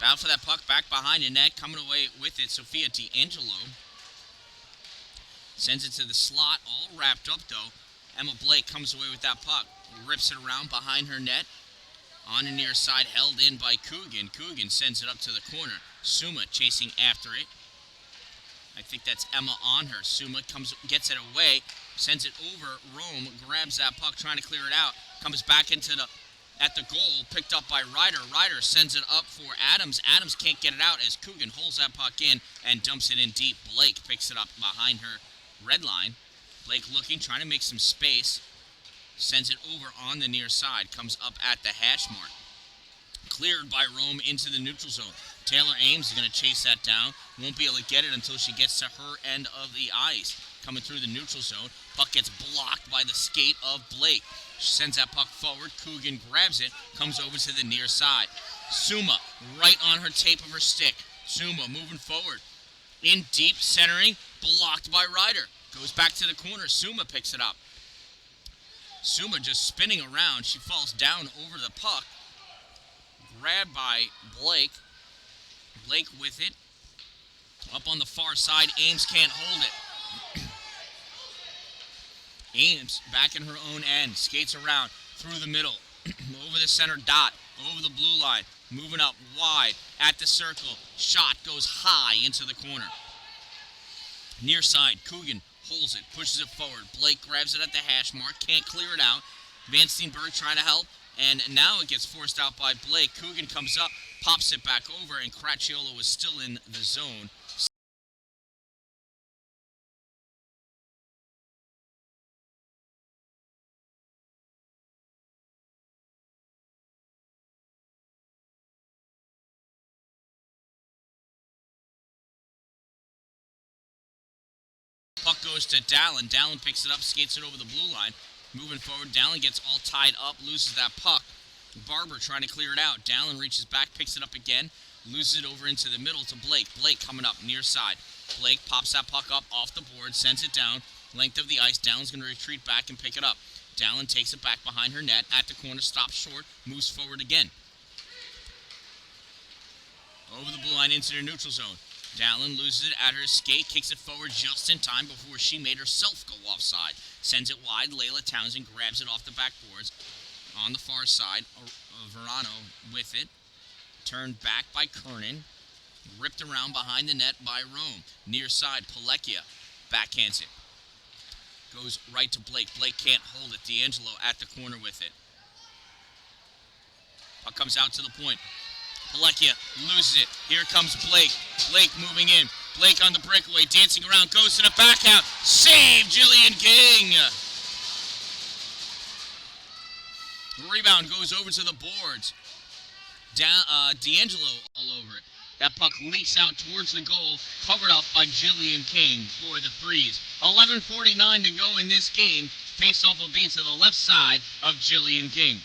Battle for that puck back behind the net. Coming away with it, Sophia D'Angelo. Sends it to the slot, all wrapped up though. Emma Blake comes away with that puck. Rips it around behind her net. On the near side, held in by Coogan. Coogan sends it up to the corner. Suma chasing after it. I think that's Emma on her. Suma gets it away, sends it over. Rome grabs that puck, trying to clear it out. Comes back at the goal, picked up by Ryder. Ryder sends it up for Adams. Adams can't get it out as Coogan holds that puck in and dumps it in deep. Blake picks it up behind her red line. Blake looking, trying to make some space. Sends it over on the near side. Comes up at the hash mark. Cleared by Rome into the neutral zone. Taylor Ames is going to chase that down. Won't be able to get it until she gets to her end of the ice. Coming through the neutral zone. Puck gets blocked by the skate of Blake. She sends that puck forward. Coogan grabs it. Comes over to the near side. Suma right on her tape of her stick. Suma moving forward. In deep, centering. Blocked by Ryder. Goes back to the corner. Suma picks it up. Suma just spinning around. She falls down over the puck. Grabbed by Blake. Blake with it. Up on the far side. Ames can't hold it. Ames back in her own end. Skates around through the middle. Over the center dot. Over the blue line. Moving up wide at the circle. Shot goes high into the corner. Near side. Coogan holds it. Pushes it forward. Blake grabs it at the hash mark. Can't clear it out. Van Steenberg trying to help. And now it gets forced out by Blake. Coogan comes up, pops it back over, and Cracciolo was still in the zone. Puck goes to Dallin. Dallin picks it up, skates it over the blue line. Moving forward, Dallin gets all tied up, loses that puck. Barber trying to clear it out. Dallin reaches back, picks it up again, loses it over into the middle to Blake. Blake coming up near side. Blake pops that puck up off the board, sends it down, length of the ice. Dallin's going to retreat back and pick it up. Dallin takes it back behind her net, at the corner, stops short, moves forward again. Over the blue line into their neutral zone. Dallin loses it at her skate, kicks it forward just in time before she made herself go offside. Sends it wide. Layla Townsend grabs it off the backboards. On the far side, Verano with it. Turned back by Kernan. Ripped around behind the net by Rome. Near side, Palekia backhands it. Goes right to Blake. Blake can't hold it. D'Angelo at the corner with it. Puck comes out to the point. Palekia loses it. Here comes Blake. Blake moving in. Blake on the breakaway, dancing around, goes to the backhand. Save, Jillian King. Rebound goes over to the boards. D'Angelo all over it. That puck leaks out towards the goal, covered up by Jillian King for the Freeze. 11:49 to go in this game. Face-off will be to the left side of Jillian King.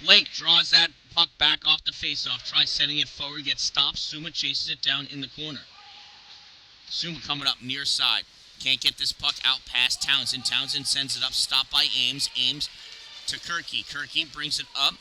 Blake draws that puck back off the face-off, tries sending it forward, gets stopped. Suma chases it down in the corner. Suma coming up near side. Can't get this puck out past Townsend. Townsend sends it up, stopped by Ames. Ames to Kirky. Kirky brings it up,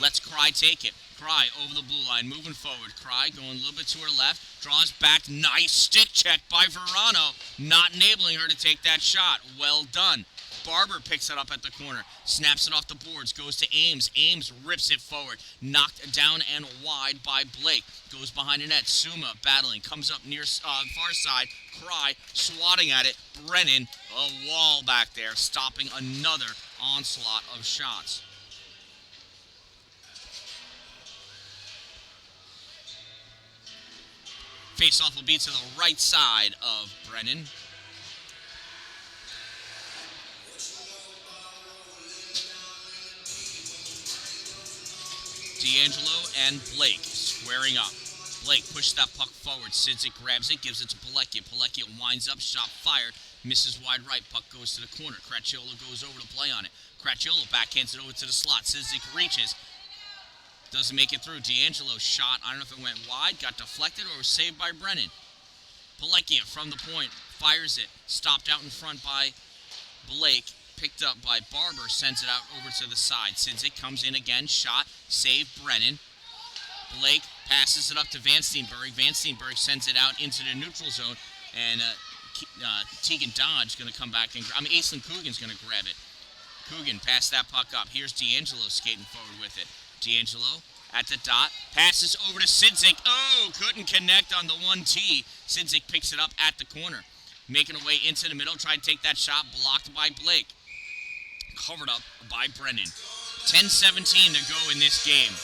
lets Cry take it. Cry over the blue line, moving forward. Cry going a little bit to her left, draws back. Nice stick check by Verano, not enabling her to take that shot. Well done. Barber picks it up at the corner, snaps it off the boards, goes to Ames. Ames rips it forward, knocked down and wide by Blake. Goes behind the net. Suma battling, comes up near far side. Cry swatting at it. Brennan, a wall back there, stopping another onslaught of shots. Face-off will be to the right side of Brennan. D'Angelo and Blake squaring up. Blake pushes that puck forward. Sidzik grabs it, gives it to Pilecki. Pilecki winds up, shot fired, misses wide right. Puck goes to the corner. Cracchiolo goes over to play on it. Cracchiolo backhands it over to the slot. Sidzik reaches. Doesn't make it through. D'Angelo shot. I don't know if it went wide, got deflected, or was saved by Brennan. Pilecki from the point, fires it. Stopped out in front by Blake. Picked up by Barber, sends it out over to the side. Sidzik comes in again, shot, save Brennan. Blake passes it up to Van Steenberg. Van Steenberg sends it out into the neutral zone, and Tegan Dodge going to come back and Aislinn Coogan's going to grab it. Coogan passed that puck up. Here's D'Angelo skating forward with it. D'Angelo at the dot, passes over to Sidzik. Oh, couldn't connect on the 1T. Sidzik picks it up at the corner. Making a way into the middle, trying to take that shot, blocked by Blake. Covered up by Brennan. 10:17 to go in this game.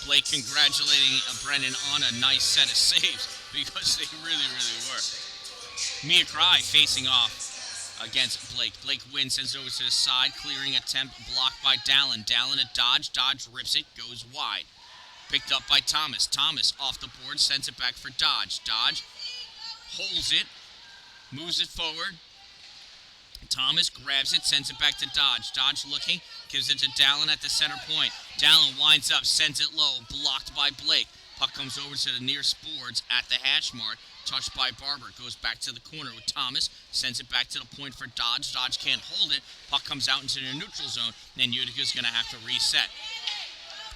Blake congratulating Brennan on a nice set of saves because they really, really were. Mia Cry facing off against Blake. Blake wins, sends it over to the side, clearing attempt blocked by Dallin. Dallin at Dodge. Dodge rips it, goes wide. Picked up by Thomas. Thomas off the board, sends it back for Dodge. Dodge holds it, moves it forward. Thomas grabs it, sends it back to Dodge. Dodge looking, gives it to Dallin at the center point. Dallin winds up, sends it low, blocked by Blake. Puck comes over to the near boards at the hash mark, touched by Barber. Goes back to the corner with Thomas, sends it back to the point for Dodge. Dodge can't hold it. Puck comes out into the neutral zone, and Utica's going to have to reset.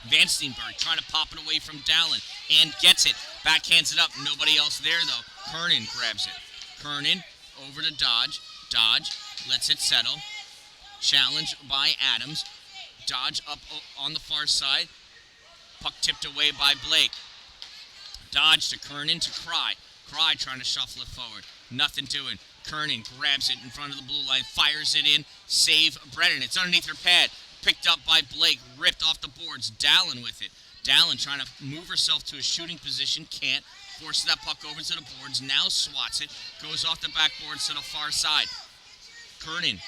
Van Steenberg trying to pop it away from Dallin and gets it. Backhands it up. Nobody else there, though. Kernan grabs it. Kernan over to Dodge. Dodge lets it settle. Challenge by Adams. Dodge up on the far side. Puck tipped away by Blake. Dodge to Kernan to Cry. Cry trying to shuffle it forward. Nothing doing. Kernan grabs it in front of the blue line. Fires it in. Save Brennan. It's underneath her pad. Picked up by Blake, ripped off the boards. Dallin with it. Dallin trying to move herself to a shooting position, can't. Forces that puck over to the boards, now swats it. Goes off the backboards to the far side. Kernan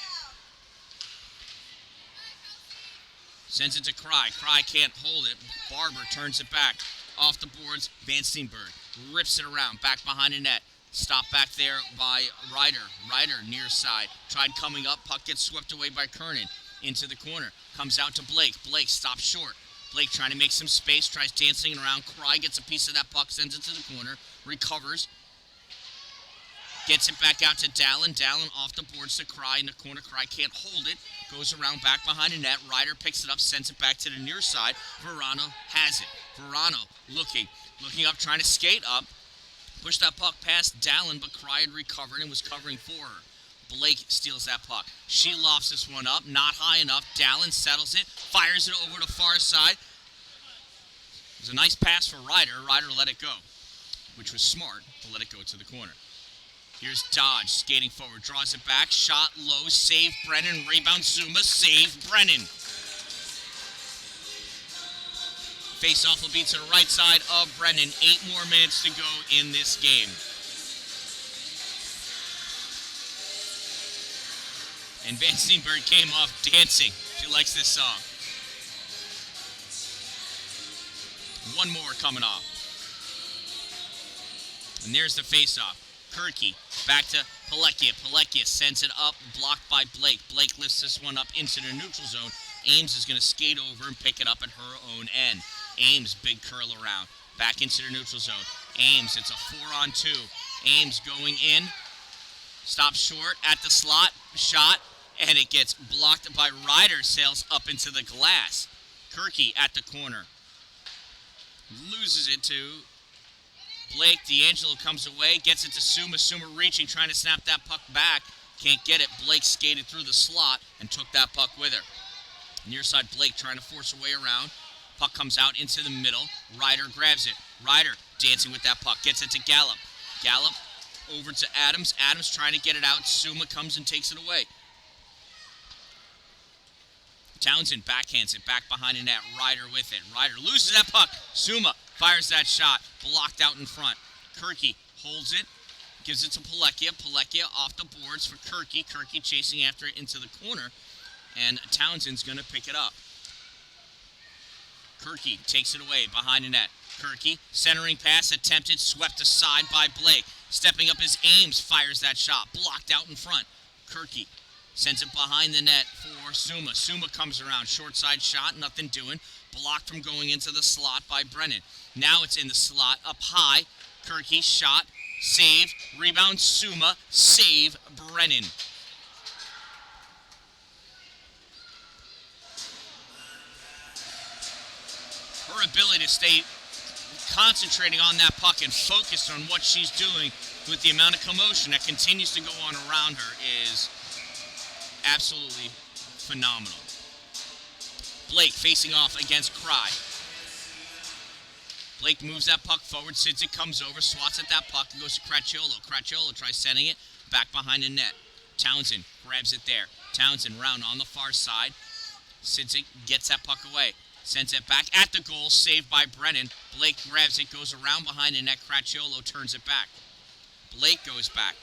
sends it to Cry. Cry can't hold it. Barber turns it back. Off the boards, Van Steenberg rips it around, back behind the net. Stopped back there by Ryder. Ryder near side. Tried coming up, puck gets swept away by Kernan. Into the corner, comes out to Blake. Blake stops short. Blake trying to make some space, tries dancing around. Cry gets a piece of that puck, sends it to the corner, recovers, gets it back out to Dallin. Dallin off the boards to Cry in the corner. Cry can't hold it, goes around back behind the net. Ryder picks it up, sends it back to the near side. Verano has it. Verano looking up, trying to skate up. Pushed that puck past Dallin, but Cry had recovered and was covering for her. Blake steals that puck. She lofts this one up, not high enough. Dallin settles it, fires it over to far side. It was a nice pass for Ryder. Ryder let it go, which was smart to let it go to the corner. Here's Dodge skating forward, draws it back, shot low, save Brennan, rebound Zuma, save Brennan. Face-off will be to the right side of Brennan. 8 more minutes to go in this game. And Van Steenberg came off dancing. She likes this song. One more coming off. And there's the face-off. Kirky back to Pilecki. Pilecki sends it up, blocked by Blake. Blake lifts this one up into the neutral zone. Ames is going to skate over and pick it up at her own end. Ames, big curl around. Back into the neutral zone. Ames, it's a 4-on-2. Ames going in. Stops short at the slot. Shot. And it gets blocked by Ryder, sails up into the glass. Kirky at the corner. Loses it to Blake. D'Angelo comes away, gets it to Suma. Suma reaching, trying to snap that puck back. Can't get it. Blake skated through the slot and took that puck with her. Near side, Blake trying to force her way around. Puck comes out into the middle. Ryder grabs it. Ryder dancing with that puck. Gets it to Gallup. Gallup over to Adams. Adams trying to get it out. Suma comes and takes it away. Townsend backhands it back behind the net. Ryder with it. Ryder loses that puck. Suma fires that shot. Blocked out in front. Kirky holds it. Gives it to Palekia. Palekia off the boards for Kirky. Kirky chasing after it into the corner. And Townsend's going to pick it up. Kirky takes it away behind the net. Kirky, centering pass attempted, swept aside by Blake. Stepping up his aims, fires that shot. Blocked out in front. Kirky sends it behind the net for Suma. Suma comes around. Short side shot, nothing doing. Blocked from going into the slot by Brennan. Now it's in the slot, up high. Kirky shot, save, rebound Suma, save Brennan. Her ability to stay concentrating on that puck and focused on what she's doing with the amount of commotion that continues to go on around her is absolutely phenomenal. Blake facing off against Cry. Blake moves that puck forward. Sidzik comes over, swats at that puck, and goes to Cracciolo. Cracciolo tries sending it back behind the net. Townsend grabs it there. Townsend round on the far side. Sidzik gets that puck away. Sends it back at the goal, saved by Brennan. Blake grabs it, goes around behind the net. Cracciolo turns it back. Blake goes back.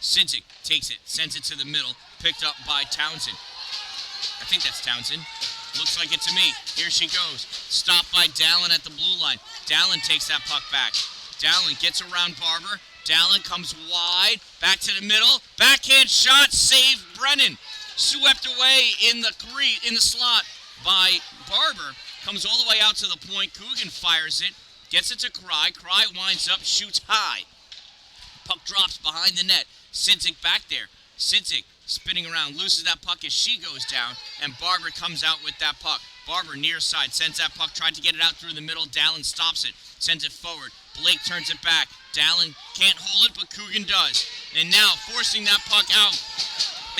Sidzik takes it, sends it to the middle, picked up by Townsend. I think that's Townsend. Looks like it to me. Here she goes. Stopped by Dallin at the blue line. Dallin takes that puck back. Dallin gets around Barber. Dallin comes wide. Back to the middle. Backhand shot. Save Brennan. Swept away in the slot by Barber. Comes all the way out to the point. Coogan fires it. Gets it to Cry. Cry winds up. Shoots high. Puck drops behind the net. Sidzik back there. Sidzik spinning around, loses that puck as she goes down, and Barber comes out with that puck. Barber near side, sends that puck, tried to get it out through the middle. Dallin stops it, sends it forward. Blake turns it back. Dallin can't hold it, but Coogan does. And now, forcing that puck out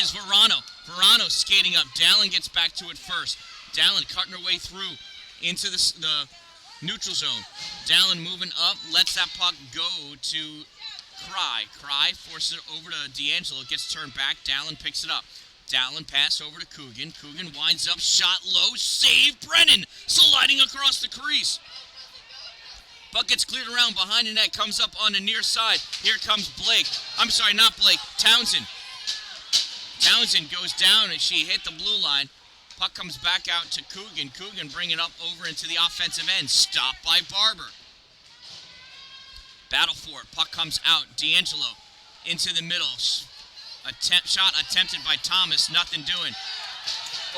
is Verano. Verano skating up. Dallin gets back to it first. Dallin cutting her way through into the neutral zone. Dallin moving up, lets that puck go to Cry. Cry forces it over to D'Angelo. Gets turned back. Dallin picks it up. Dallin pass over to Coogan. Coogan winds up. Shot low. Save Brennan. Sliding across the crease. Puck gets cleared around behind the net. Comes up on the near side. Here comes Blake. I'm sorry, not Blake. Townsend. Townsend goes down and she hit the blue line. Puck comes back out to Coogan. Coogan bringing it up over into the offensive end. Stopped by Barber. Battle for it. Puck comes out. D'Angelo into the middle. Shot attempted by Thomas. Nothing doing.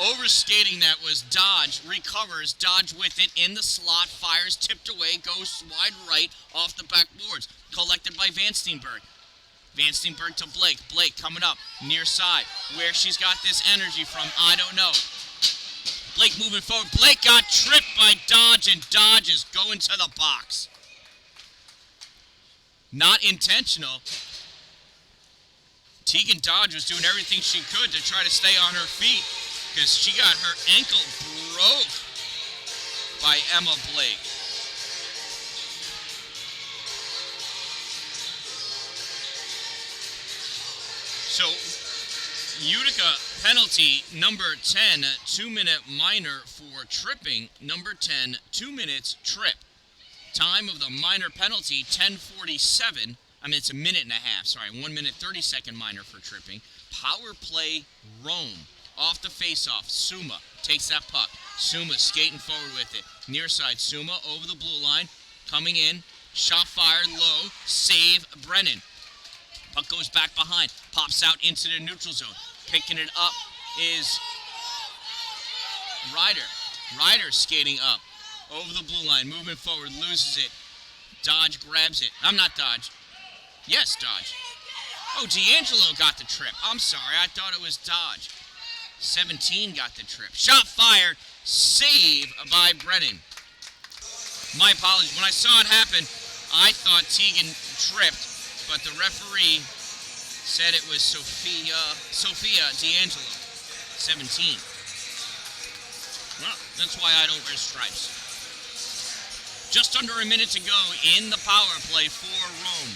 Overskating that was Dodge. Recovers. Dodge with it in the slot. Fires. Tipped away. Goes wide right off the backboards. Collected by Van Steenberg. Van Steenberg to Blake. Blake coming up near side. Where she's got this energy from, I don't know. Blake moving forward. Blake got tripped by Dodge, and Dodge is going to the box. Not intentional. Tegan Dodge was doing everything she could to try to stay on her feet because she got her ankle broke by Emma Blake. So, Utica penalty number 10, 2-minute minor for tripping. Number 10, 2 minutes trip. Time of the minor penalty, 10:47. I mean, it's a minute and a half. Sorry, 1 minute, 30-second minor for tripping. Power play, Rome. Off the face-off, Suma takes that puck. Suma skating forward with it. Near side, Suma over the blue line. Coming in. Shot fired low. Save Brennan. Puck goes back behind. Pops out into the neutral zone. Picking it up is Ryder. Ryder skating up. Over the blue line, moving forward, loses it. Dodge grabs it. I'm not Dodge. Yes, Dodge. Oh, D'Angelo got the trip. I'm sorry, I thought it was Dodge. 17 got the trip. Shot fired. Save by Brennan. My apologies. When I saw it happen, I thought Tegan tripped, but the referee said it was Sophia D'Angelo. 17. Well, that's why I don't wear stripes. Just under a minute to go in the power play for Rome.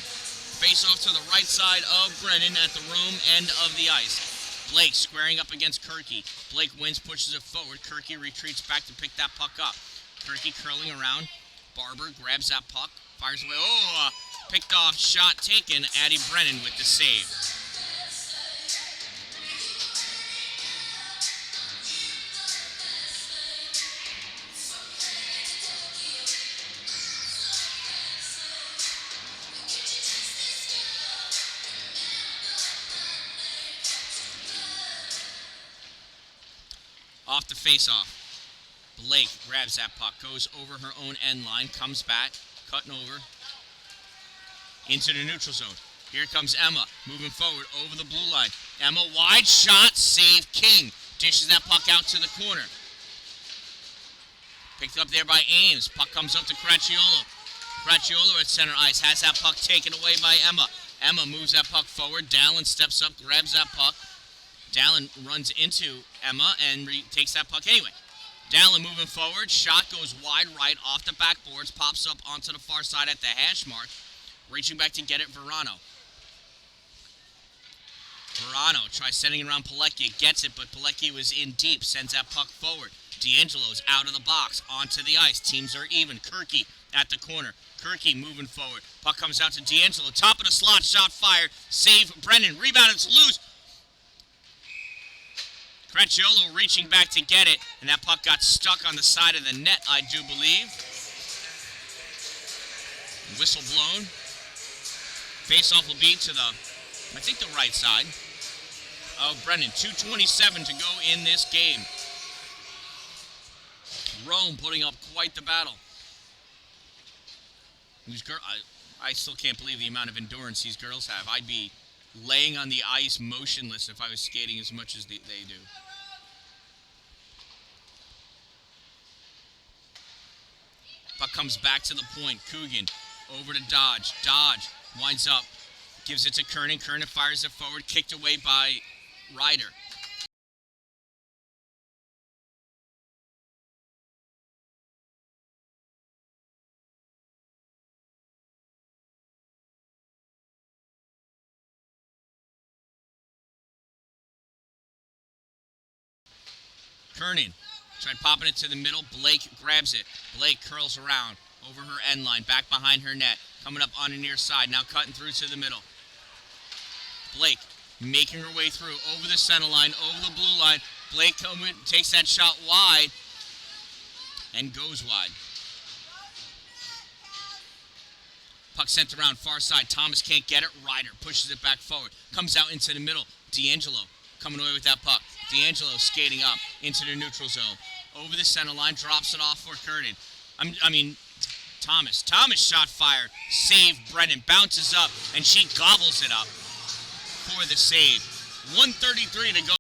Face off to the right side of Brennan at the Rome end of the ice. Blake squaring up against Kirky. Blake wins, pushes it forward. Kirky retreats back to pick that puck up. Kirky curling around. Barber grabs that puck, fires away. Oh, Picked off, shot taken. Addie Brennan with the save. Off the face-off. Blake grabs that puck, goes over her own end line, comes back, cutting over into the neutral zone. Here comes Emma, moving forward over the blue line. Emma, wide shot, save King. Dishes that puck out to the corner. Picked up there by Ames. Puck comes up to Cracchiolo. Cracchiolo at center ice, has that puck taken away by Emma. Emma moves that puck forward. Dallin steps up, grabs that puck. Dallin runs into Emma and takes that puck anyway. Dallin moving forward. Shot goes wide right off the backboards. Pops up onto the far side at the hash mark. Reaching back to get it, Verano. Verano tries sending it around Pilecki. Gets it, but Pilecki was in deep. Sends that puck forward. D'Angelo's out of the box. Onto the ice. Teams are even. Kirky at the corner. Kirky moving forward. Puck comes out to D'Angelo. Top of the slot. Shot fired. Save Brennan. Rebound. It's loose. Cracchiolo reaching back to get it, and that puck got stuck on the side of the net, I do believe. Whistle blown. Face-off will be to the, I think, the right side of Brennan. 2:27 to go in this game. Rome putting up quite the battle. I still can't believe the amount of endurance these girls have. I'd be laying on the ice motionless if I was skating as much as they do. Puck comes back to the point. Coogan over to Dodge. Dodge winds up, gives it to Kernan. Kernan fires it forward, kicked away by Ryder. Kernan tried popping it to the middle. Blake grabs it. Blake curls around over her end line, back behind her net. Coming up on the near side, now cutting through to the middle. Blake making her way through over the center line, over the blue line. Blake takes that shot wide and goes wide. Puck sent around far side. Thomas can't get it. Ryder pushes it back forward. Comes out into the middle. D'Angelo coming away with that puck. D'Angelo skating up into the neutral zone. Over the center line, drops it off for Kernan. Thomas. Thomas shot fired. Save Brennan. Bounces up, and she gobbles it up for the save. 1:33 to go.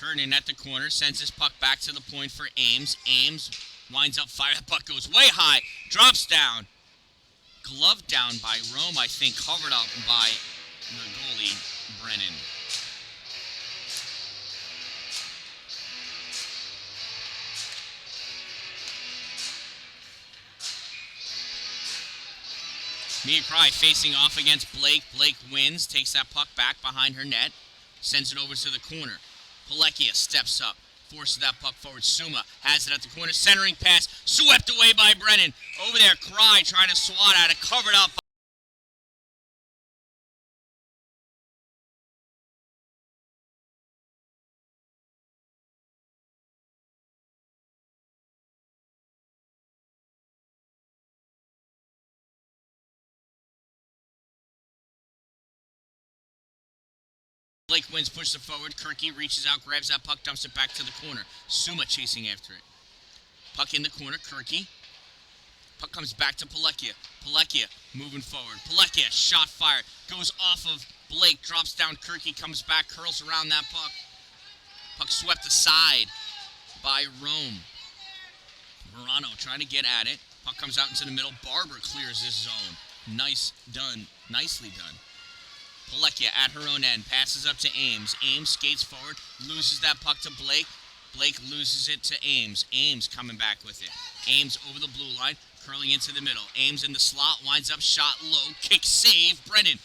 Kernan at the corner, sends his puck back to the point for Ames. Ames winds up fire. The puck goes way high, drops down. Gloved down by Rome, I think, covered up by the goalie, Brennan. Mia Cry facing off against Blake. Blake wins, takes that puck back behind her net, sends it over to the corner. Pilecki steps up, forces that puck forward. Suma has it at the corner, centering pass, swept away by Brennan. Over there, Cry trying to swat at it, covered up. Blake wins, pushes it forward. Kirky reaches out, grabs that puck, dumps it back to the corner. Suma chasing after it. Puck in the corner, Kirky. Puck comes back to Pilecki. Pilecki moving forward. Pilecki, shot fired. Goes off of Blake, drops down. Kirky comes back, curls around that puck. Puck swept aside by Rome. Verano trying to get at it. Puck comes out into the middle. Barber clears this zone. Nicely done. Palekia at her own end, passes up to Ames. Ames skates forward, loses that puck to Blake. Blake loses it to Ames. Ames coming back with it. Ames over the blue line, curling into the middle. Ames in the slot, winds up, shot low, kick save, Brennan.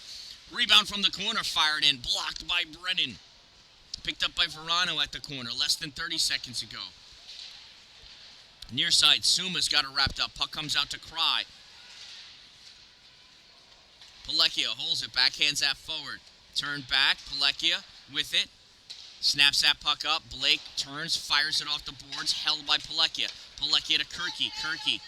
Rebound from the corner, fired in, blocked by Brennan. Picked up by Verano at the corner, less than 30 seconds ago. Near side, Suma's got it wrapped up. Puck comes out to Cry. Palekia holds it, backhands that forward. Turned back, Palekia with it. Snaps that puck up. Blake turns, fires it off the boards, held by Palekia. Palekia to Kirky. Kirky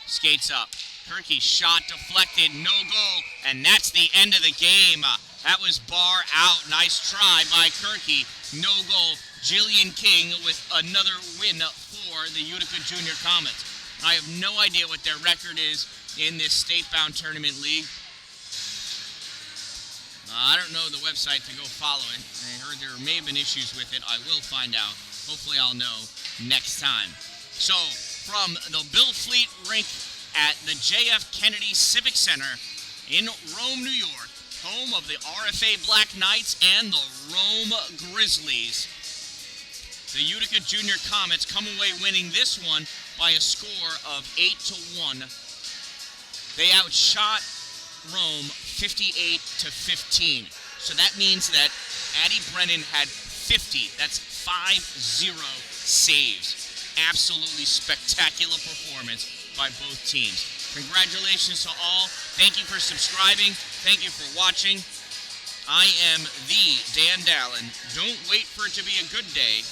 skates up. Kirky shot deflected, no goal, and that's the end of the game. That was bar out. Nice try by Kirky. No goal. Jillian King with another win for the Utica Junior Comets. I have no idea what their record is in this state-bound tournament league. I don't know the website to go follow it. I heard there may have been issues with it. I will find out. Hopefully I'll know next time. So, from the Bill Fleet rink at the J.F. Kennedy Civic Center in Rome, New York, home of the RFA Black Knights and the Rome Grizzlies, the Utica Junior Comets come away winning this one by a score of 8-1. They outshot Rome 58-15. So that means that Addie Brennan had 50. That's 50 saves. Absolutely spectacular performance by both teams. Congratulations to all. Thank you for subscribing. Thank you for watching. I am the Dan Dallin. Don't wait for it to be a good day.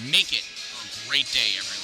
Make it a great day, everyone.